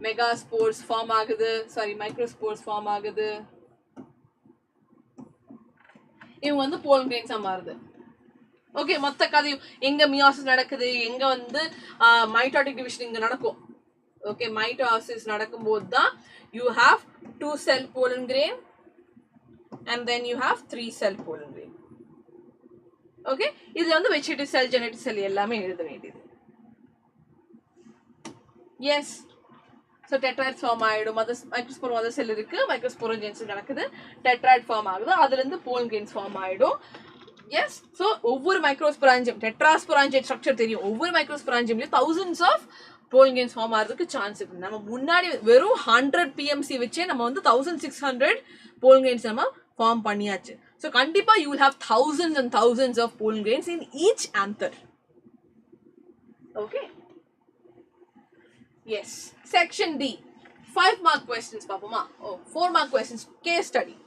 Speaker 1: megaspores ஃபார்ம் ஆகுது, microspores ஃபார்ம் ஆகுது. இவங்க வந்து pollen grains மாறுது. ஓகே, மொத்த கதையும் எங்க மியோசிஸ் நடக்குது, எங்க வந்து மைட்டோட்டிக் டிவிஷன் இங்க நடக்கும். ஓகே, மைட்டோசிஸ் நடக்கும்போது தான் you have 2 cell pollen grain and then you have 3 cell pollen grain. Okay, இதுல வந்து வெஜிடேட்டிவ் செல், ஜெனடிக் செல் எல்லாமே எழுத வேண்டியது. எஸ், ஸோ டெட்ராய்ட் ஃபார்ம் ஆகிடும். மைக்ரோஸ்போர் மதர் செல் இருக்கு, மைக்ரோஸ்போரோஜெனசிஸ் நடக்குது, டெட்ராய்ட் ஃபார்ம் ஆகுது, அதுல இருந்து போலன் கிரெயின்ஸ் ஃபார்ம் ஆகிடும். எஸ், ஸோ ஒவ்வொரு மைக்ரோஸ்பொராஞ்சியம், டெட்ராஸ்பொராஞ்சியம் ஸ்ட்ரக்சர் தெரியும், ஒவ்வொரு மைக்ரோஸ்பொராஞ்சியம்லயும் thousands of pollen grains form ஆகிறதுக்கு சான்ஸ் இருக்கு. நம்ம முன்னாடி வெறும் 100 PMC வச்சே நம்ம வந்து 1600 போலன் கிரெயின்ஸ் நம்ம ஃபார்ம் பண்ணியாச்சு. ஸோ கண்டிப்பா you will have thousands and thousands of pollen grains in each anther. Okay. Yes. Section D. 5 mark questions பாப்போமா? 4 mark questions. Case study.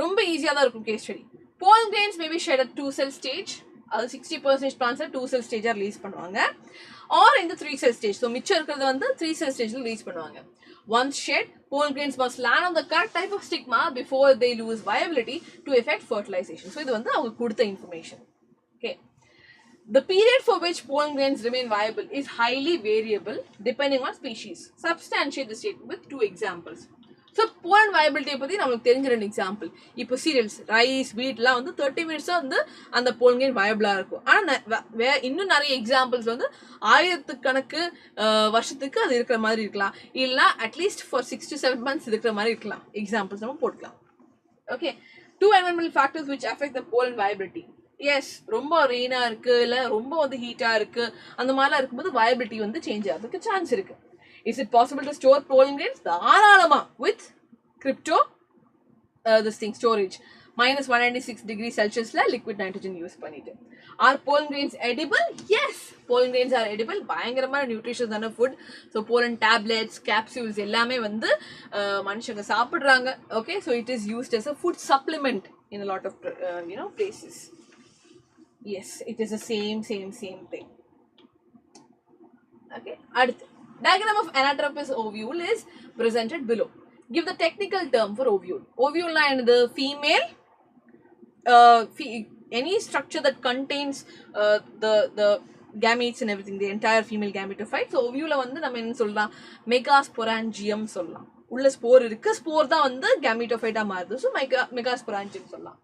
Speaker 1: ரொம்ப ஈஸியா தான் இருக்கும் case study. Pollen grains may be shed at 2 cell stage. அது 60% plants 2 cell stage release பண்ணுவாங்க. Or in the 3 cell stage. So மிச்சம் இருக்கிறது வந்து 3 cell stage ரிலீஸ் பண்ணுவாங்க. Once shed, pollen grains must land on the correct type of stigma before they lose viability to effect fertilization. So இது வந்து அவங்க கொடுத்த information. Okay. The period for which pollen grains remain viable is highly variable depending on species. Substantiate the statement with 2 examples. So pollen viability பத்தி நமக்கு தெரிஞ்ச ரெண்டு example. இப்போ cereals, rice, wheat எல்லாம் வந்து 30 minutes வந்து அந்த pollen grain viable-ஆ இருக்கும். ஆனா இன்னும் நிறைய எக்ஸாம்பிள்ஸ் வந்து ஆயிரத்துக்கணக்கு வருஷத்துக்கு அது இருக்கிற மாதிரி இருக்கலாம், இல்ல அட்லீஸ்ட் ஃபார் 6 to 7 months இருக்கிற மாதிரி இருக்கலாம். எக்ஸாம்பிள்ஸ் நம்ம போட்டுக்கலாம். Okay, 2 environmental factors which affect the pollen viability. Yes, ரொம்ப ரெயினா இருக்கு, இல்ல ரொம்ப வந்து ஹீட்டா இருக்கு, அந்த மாதிரிலாம் இருக்கும்போது viability வந்து சேஞ்ச் ஆகிறதுக்கு சான்ஸ் இருக்கு. Is it possible to store pollen grains? தாராளமா with crypto storage -196 degrees Celsius liquid nitrogen use பண்ணிட்டு. Are pollen grains edible? Yes, pollen grains are edible. பயங்கரமான nutritious ஆன food. So pollen tablets, capsules எல்லாமே வந்து மனுஷங்க சாப்பிடுறாங்க. Okay, so it is used as a food supplement in a lot of places. Yes, it is the same thing. Okay, அடுத்து diagram of anatropous ovule is presented below. Give the technical term for ovule. Ovule na the female any structure that contains the gametes and everything, the entire female gametophyte. So ovule வந்து நம்ம என்ன சொல்லலாம், megasporangium சொல்லலாம். உள்ள spore இருக்கு, spore தான் வந்து gametophyte-ஆ மாறுது. So megasporangium சொல்லலாம்.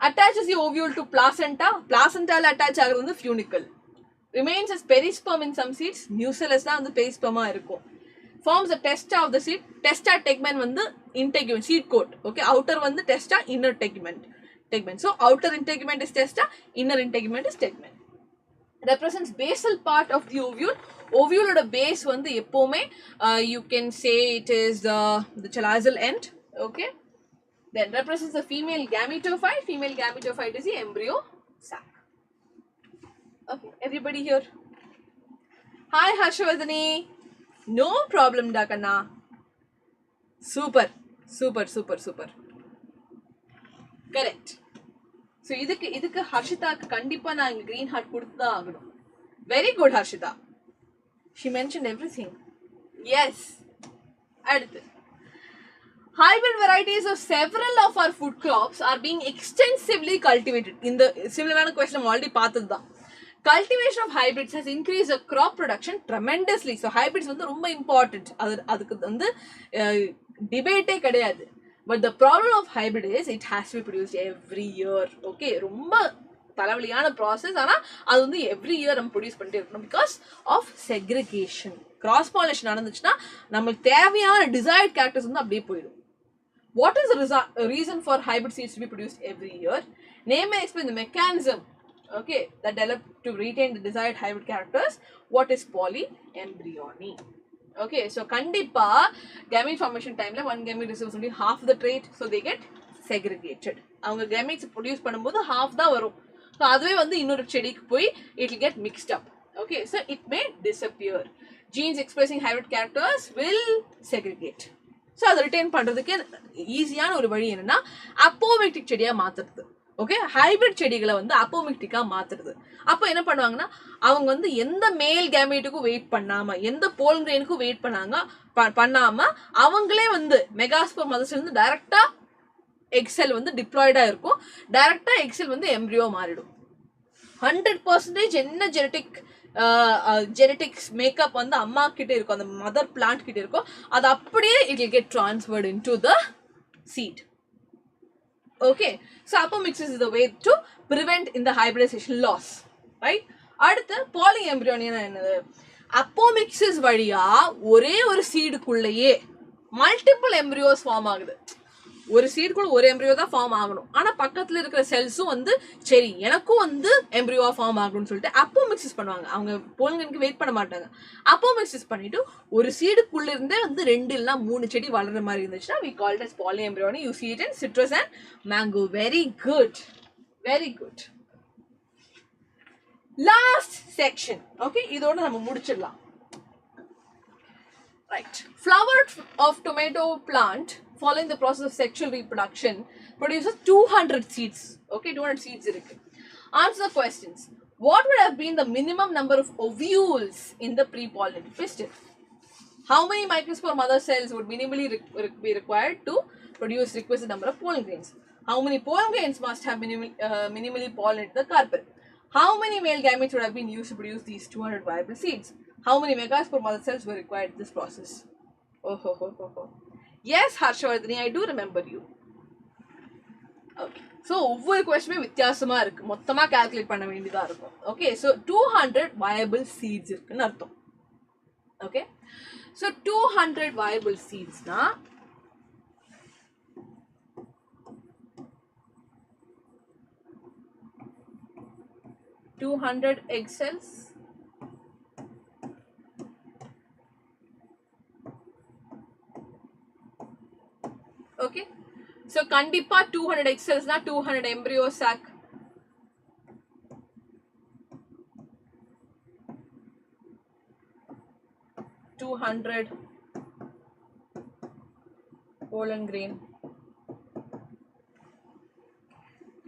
Speaker 1: Attaches the ovule to placenta. Placenta-ல attach ஆகிறது வந்து funicle. Remains as perisperm in some seeds. Nucellus தான் வந்து perisperm-ஆ இருக்கும். Forms the testa of the seed. Testa tegmen வந்து integument, seed coat. Okay, outer வந்து testa, inner tegment. So outer integument is testa, inner integument is tegment. Represents basal part of the ovule. Ovule oda base வந்து எப்பவுமே you can say it is the chalazial end. Okay, then represents the female gametophyte. Female gametophyte is the embryo sac. Okay, everybody here. Hi Harshvardhani. No problem da kanna. Super. Correct. So இதுக்கு ஹர்ஷிதாக்கு கண்டிப்பா நான் green heart கொடுத்து தான் ஆகணும். Very good Harshita. She mentioned everything. Yes. அடுத்து, hybrid varieties of several of our food crops are being extensively cultivated. In the similar question நம்ம already பார்த்தது தான். Cultivation of hybrids has increased the crop production tremendously. So hybrids வந்து ரொம்ப important. அதுக்கு வந்து டிபேட்டே கிடையாது. But the problem of hybrid is it has to be produced every year. Okay, ரொம்ப தலைவலியான process. ஆனால் அது வந்து எவ்ரி இயர் நம்ம ப்ரொடியூஸ் பண்ணிட்டே இருக்கணும் because of segregation. Cross pollination நடந்துச்சுன்னா நம்மளுக்கு தேவையான டிசைர்ட் கேரக்டர்ஸ் வந்து அப்படியே போயிடும். What is the reason for hybrid seeds to be produced every year? Name and explain the mechanism, okay, that developed to retain the desired hybrid characters. What is polyembryony? Okay, so kandipa gamete formation time la one gamete receives only half the trait, so they get segregated. அவங்க gametes produce பண்ணும்போது half தான் வரும். So அதுவே வந்து இன்னொரு செடிக்கு போய் it will get mixed up. Okay, so it may disappear. Genes expressing hybrid characters will segregate. So அதை retain பண்றதுக்கு ஈஸியான ஒரு வழி என்னன்னா apomictic செடியா மாத்துறது. ஓகே, ஹைபிரிட் செடிகளை வந்து அப்போமிக்டிக்கா மாத்துறது. அப்போ என்ன பண்ணுவாங்கன்னா அவங்க வந்து எந்த மேல் கேமெட்டுக்கும் வெயிட் பண்ணாம எந்த போல் கிரெயினுக்கும் வெயிட் பண்ணாம அவங்களே வந்து மெகாஸ்போர் மதர்ஸ்ல இருந்து டைரக்டா எக்ஸெல் வந்து டிப்ளாய்டா இருக்கும். டைரக்டா எக்ஸெல் வந்து எம்ப்ரியோ மாறிடும். 100% என்ன ஜெனட்டிக்ஸ் மேக்கப் வந்து அம்மா கிட்ட இருக்கும், அந்த மதர் பிளான்ட் கிட்ட இருக்கும், அது அப்படியே it will get transferred into the seed. Okay, so apomixis is the way to prevent in the hybridization loss, right? அடுத்து polyembryoniana என்னது? Apomixis வழியா ஒரே ஒரு சீடுக்குள்ளேயே மல்டிபிள் எம்பிரியோஸ் ஃபார்ம் ஆகுது. ஒரு சீடுக்குள்ள ஒரு எம்பிரியோ தான் ஃபார்ம் ஆகணும், ஆனா பக்கத்துல இருக்கிற செல்ஸும் வந்து சரி எனக்கும் வந்து எம்பிரியோவா ஃபார்ம் ஆகணும்னு சொல்லிட்டு அப்போமிக்சிஸ் பண்ணுவாங்க. அவங்க போல்கனுக்கு வெயிட் பண்ண மாட்டாங்க. அப்போமிக்சிஸ் பண்ணிட்டு ஒரு சீடுக்குள்ள இருந்தே வந்து 2 இல்ல 3 செடி வளர்ற மாதிரி இருந்துச்சுன்னா we call it as polyembryony. You see it in citrus and mango. Very good, very good. Last section. Okay, இதோட நம்ம முடிச்சிடலாம். Right, flower of tomato plant following the process of sexual reproduction produces 200 seeds. Okay, 200 seeds irukku. Answer the questions. What would have been the minimum number of ovules in the pre-pollinated pistil? How many microspore mother cells would minimally be required to produce requisite number of pollen grains? How many pollen grains must have minimally pollinated the carpel? How many male gametes would have been used to produce these 200 viable seeds? How many megaspore mother cells were required in this process? Oh. Yes, Harshvardhani, I do remember you. Okay, so ஒவ்வொரு question வித்தியாசமா இருக்கு, மொத்தமா calculate பண்ண வேண்டியதா இருக்கும். Okay, so 200 viable seeds இருக்குன்னு அர்த்தம். Okay, so 200 viable seeds na 200 egg cells, okay, so kandipa 200 egg cells na 200 embryo sac, 200 pollen grain.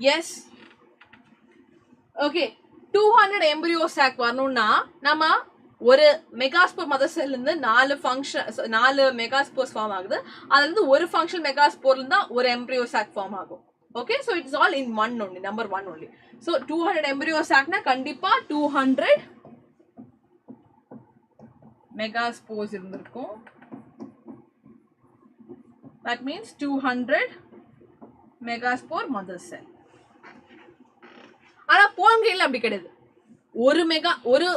Speaker 1: Yes, okay, 200 embryo sac வரணும்னா நம்ம ஒரு மெகாஸ்போர் மதர் செல்ல இருந்து 4 மெகாஸ்போர்ஸ் ஃபார்ம் ஆகுது. அதுல இருந்து ஒரு ஃபங்க்ஷனல் மெகாஸ்போர்ல இருந்தா ஒரு எம்ப்ரியோ சாக் ஃபார்ம் ஆகும். Okay, so it's all in one only, number 1 only. So 200 embryo sac na கண்டிப்பா 200 megaspores இருந்திருக்கும். That means 200 megaspore mother cell. ஆனா pollen grain அப்படி கிடையாது. ஒரு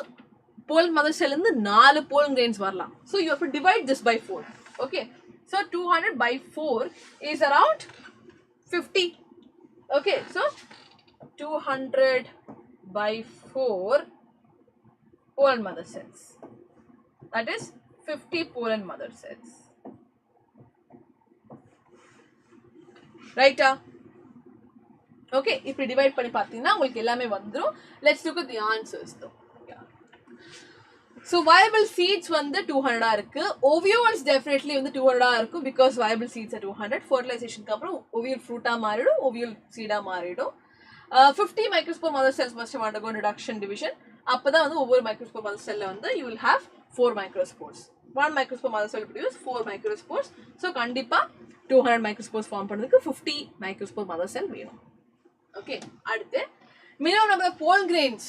Speaker 1: pollen mother cell இருந்து 4 pollen grains வரலாம். So you have to divide this by 4. Okay, so 200 by 4 is around 50. Okay, so 200 by 4 pollen mother cells, that is 50 pollen mother cells, right? Okay, if we divide பண்ணி பார்த்தீங்கன்னா உங்களுக்கு எல்லாமே வந்துரும். Let's look at the answers though. Yeah. So viable seeds வந்து 200 இருக்கு. Ovules definitely வந்து 200 இருக்கும் because viable seeds are 200. Fertilization க்கு அப்புறம் ovule fruit மாறிடும், ovule seed மாறிடும். 50 microspore mother cells must have undergone reduction division. அப்பதான் வந்து ஒவ்வொரு microspore mother cell வந்து you will have 4 microspores. 1 microspore mother cell produce 4 microspores. So கண்டிப்பா 200 microspores form பண்ணதுக்கு 50 microspore mother cell வேணும். Okay, அடுத்து minimum number of pollen grains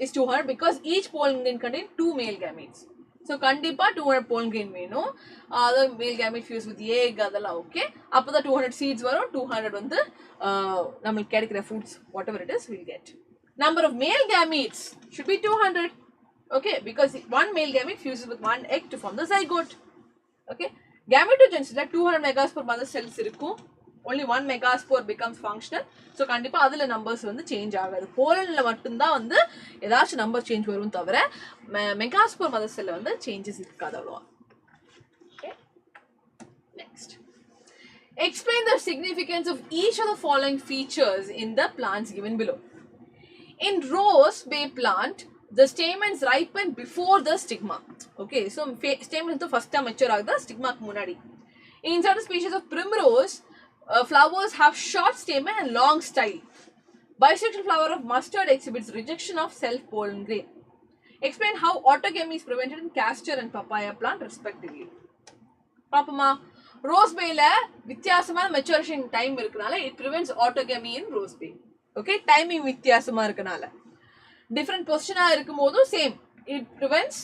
Speaker 1: is 200 because each pollen grain contain 2 male gametes. So கண்டிப்பா 200 pollen grain வேணும். the male gamete fused with egg அதெல்லாம் okay. அப்பதான் 200 seeds வரும். 200 வந்து நமக்கு கிடைக்கிற fruits whatever it is we'll get. Number of male gametes should be 200. Okay, because one male gamete fuses with one egg to form the zygote. Okay, gametogenesis la 200 megaspore mother cells இருக்கும். Only 1 megaspore becomes functional. So கண்டிப்பா அதுல numbers வந்து change ஆகாது. போலன்ல மட்டும் தான் வந்து ஏதாச்சும் number change வரும் தவிர மெகாஸ்போர் மதர் செல்ல வந்து சேஞ்சஸ் இருக்காது அவ்வளவா. Okay, next, Explain the significance of each of the following features in the plants given below. In rose bay plant, the stamens ripen before the stigma. Okay, so stamens first mature agudha stigma ku munadi. In certain species of primrose, flowers have short stamen and long style. Bisexual flower of mustard exhibits rejection of self-pollen grain. Explain how autogamy is prevented in castor and papaya plant respectively. Papama, rose bay la வித்தியாசமான maturation time இருக்கனால it prevents autogamy in rose bay. Okay, timing வித்தியாசமா இருக்கனால different position இருக்கும்போது same, it prevents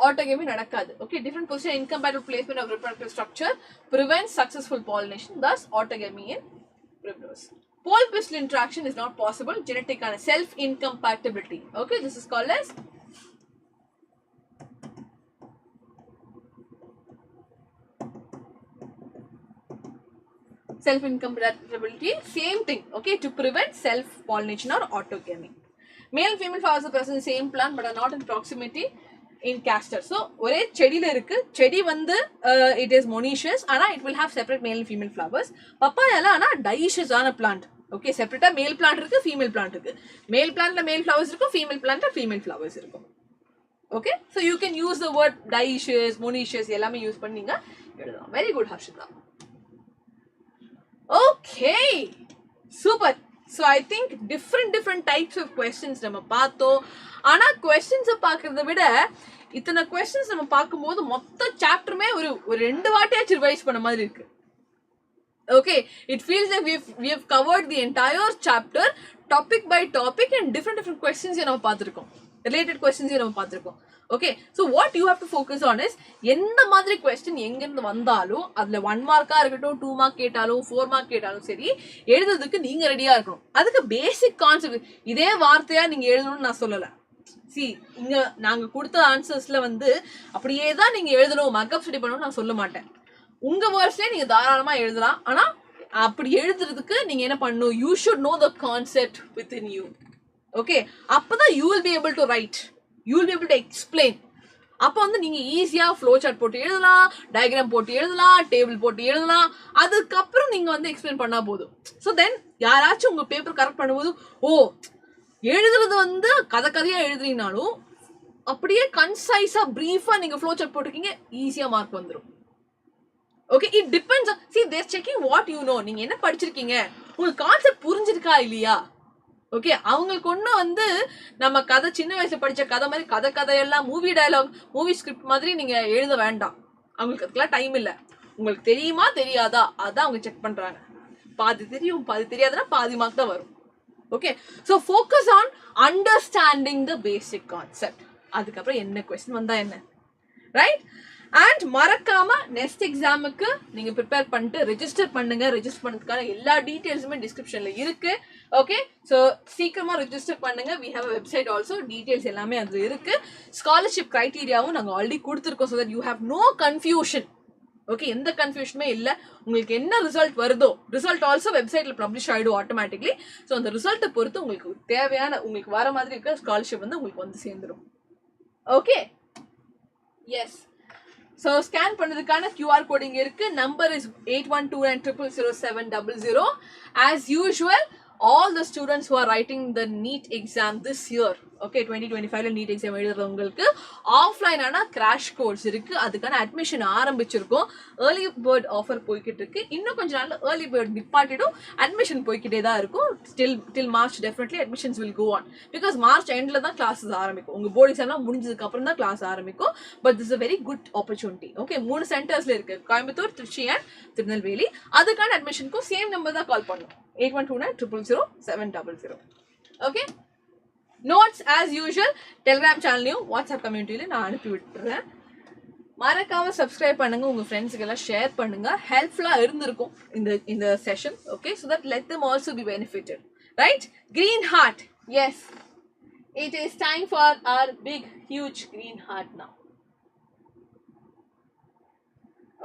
Speaker 1: autogamy நடக்காது. Okay, different position incompatible placement of reproductive structure prevents successful pollination, thus autogamy in primrose. Pole pistil interaction is not possible, genetic and self incompatibility. Okay, this is called as self incompatibility, same thing. Okay, to prevent self pollination or autogamy. Male and female flowers are present in the same plant but are not in proximity in castor. So ஒரே செடியில இருக்கு, செடி வந்து it is monoecious, ஆனா it will have separate male and female flowers. பப்பாயால ஆனா dioecious ஆன plant. Okay, separate male plant இருக்கு, female plant இருக்கு. Male plantல male flowers இருக்கும், female plantல female flowers இருக்கும். Okay, so you can use the word dioecious, monoecious எல்லாமே use பண்ணீங்க எழுதலாம். Very good, Harshita. Okay, super. So I think different types of questions நம்ம பார்த்தோம். ஆனா questions பார்க்கறத விட இத்தனை questions நம்ம பார்க்கும்போது மொத்த சாப்டருமே ஒரு ரெண்டு வாட்டியாச்சு ரிவைஸ் பண்ண மாதிரி இருக்கு. Okay, it feels like we have covered the entire chapter topic by topic and different questions நம்ம பார்த்திருக்கோம். Related questions நம்ம பார்த்திருக்கோம். Okay, so what you have to focus on is எந்த மாதிரி question எங்க இருந்து வந்தாலும் அதுல 1 மார்க்கா இருக்கட்டும் 2 மார்க் கேட்டாலும் 4 மார்க் கேட்டாலும் சரி எழுதுறதுக்கு நீங்க ரெடியா இருக்கணும். அதுக்கு பேசிக் கான்செப்ட் இதே வார்த்தையா நீங்க எழுதணும்னு நான் சொல்லல. See, இங்க நாங்க கொடுத்த ஆன்சர்ஸ்ல வந்து அப்படியே தான் நீங்க எழுதணும், மக்கப் ஸ்டடி பண்ணணும்னு நான் சொல்ல மாட்டேன். உங்க வேர்ட்ஸ்லயே நீங்க தாராளமா எழுதலாம். ஆனா அப்படி எழுதுறதுக்கு நீங்க என்ன பண்ணணும், you should know the concept within you. Okay, அப்பதான் you will be able to write, you will be able to explain. அப்போ வந்து நீங்க ஈஸியா ஃப்ளோ சார்ட் போட்டு எழுதலாம், டயக்ராம் போட்டு எழுதலாம், டேபிள் போட்டு எழுதலாம். அதுக்கப்புறம் நீங்க வந்து எக்ஸ்பிளைன் பண்ணா போதும். ஸோ தென் யாராச்சும் உங்க பேப்பர் கரெக்ட் பண்ணும்போது ஓ எழுதுறது வந்து கதையா எழுதுறீங்கனாலும் அப்படியே கன்சைஸா பிரீஃபா நீங்க ஃப்ளோ சார்ட் போட்டுருக்கீங்க, ஈஸியா மார்க் வந்துடும். Okay, it depends. see they are checking what you know. நீங்க என்ன படிச்சிருக்கீங்க, உங்களுக்கு கான்செப்ட் புரிஞ்சிருக்கா இல்லையா. ஓகே, அவங்களுக்கு ஒண்ணு வந்து நம்ம கதை சின்ன வயசுல படிச்ச கதை மாதிரி கதையெல்லாம் மூவி டயலாக் மூவி ஸ்கிரிப்ட் மாதிரி நீங்க எழுத வேண்டாம். அவங்களுக்கு அதுக்கெல்லாம் டைம் இல்லை. உங்களுக்கு தெரியுமா தெரியாதா அதான் அவங்க செக் பண்றாங்க. பாதி தெரியும் பாதி தெரியாதுன்னா பாதி மார்க் தான் வரும். Okay, so focus on understanding the basic concept. அதுக்கப்புறம் என்ன கொஸ்டின் வந்தா என்ன, ரைட்? அண்ட் மறக்காம நெக்ஸ்ட் எக்ஸாமுக்கு நீங்க ப்ரிப்பேர் பண்ணிட்டு ரெஜிஸ்டர் பண்ணுங்க. ரெஜிஸ்டர் பண்ணதுக்கான எல்லா டீடைல்ஸுமே டிஸ்கிரிப்ஷன்ல இருக்கு. ஓகே, ஸோ சீக்கிரமா ரெஜிஸ்டர் பண்ணுங்க. We have a website also, details எல்லாமே அது இருக்கு. ஸ்காலர்ஷிப் கிரைட்டீரியாவும் நாங்கள் ஆல்ரெடி கொடுத்துருக்கோம். So that you have no confusion. Okay, எந்த கன்ஃபியூஷனுமே இல்லை. உங்களுக்கு என்ன ரிசல்ட் வருதோ, ரிசல்ட் ஆல்சோ வெப்சைட்ல பப்ளிஷ் ஆயிடும் ஆட்டோமேட்டிக்லி. ஸோ அந்த ரிசல்ட்டை பொறுத்து உங்களுக்கு தேவையான உங்களுக்கு வர மாதிரி இருக்க ஸ்காலர்ஷிப் வந்து உங்களுக்கு வந்து சேர்ந்துடும். Okay, yes. So scan பண்ணதுக்கான QR code இங்க இருக்கு. Number is 8129000700. As usual, all the students who are writing the NEET exam this year, okay, 2025 NEET exam எழுதுறவங்களுக்கு offline ஆன கிராஷ் கோர்ஸ் இருக்கு. அதுக்கான அட்மிஷன் ஆரம்பிச்சிருக்கோம். ஏர்லி பேர்ட் ஆஃபர் போய்கிட்டு இருக்கு. இன்னும் கொஞ்ச நாள்ல ஏர்லி பேர்ட் நிப்பாட்டிடும், அட்மிஷன் போய்கிட்டே தான் இருக்கும். Till March definitely admissions will go on. Because March எண்ட்ல தான் கிளாஸஸ் ஆரம்பிக்கும். உங்க போர்டு எக்ஸாம்லாம் முடிஞ்சதுக்கு அப்புறம் தான் கிளாஸ் ஆரம்பிக்கும். But this a very good opportunity. Okay, 3 சென்டர்ஸ்ல இருக்கு, கோயம்புத்தூர், திருச்சி அண்ட் திருநெல்வேலி. அதுக்கான அட்மிஷனுக்கும் சேம் நம்பர் தான் கால் பண்ணும், 8129000700. Okay, notes as usual Telegram சேனல்லையும் வாட்ஸ்அப் கம்யூனிட்டிலையும் நான் அனுப்பி விட்டுறேன். மறக்காம சப்ஸ்கிரைப் பண்ணுங்க, உங்க ஃப்ரெண்ட்ஸுக்கு எல்லாம் ஷேர் பண்ணுங்க. ஹெல்ப்ஃபுல்லா இருந்திருக்கும் இந்த session. Okay, so that let them also be benefited, right? Green heart, yes, it is time for our big huge green heart now.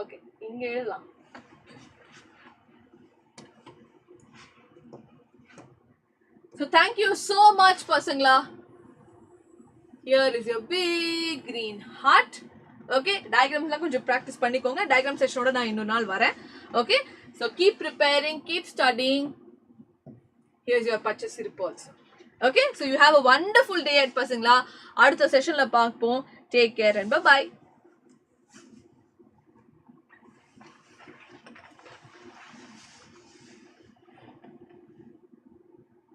Speaker 1: Okay, இங்க எழுதலாம். So thank you so much, Pasangla. Here is your big green heart. Okay டயக்ராம்ஸ்லாம் கொஞ்சம் practise பண்ணிக்கோங்க diagram செஷனோட நான் இன்னொரு நாள் வரேன் okay so keep preparing keep studying here's your purchase reports okay so you have a wonderful day at பசங்களா அடுத்த செஷனில் பார்ப்போம் டேக் கேர் அண்ட் பை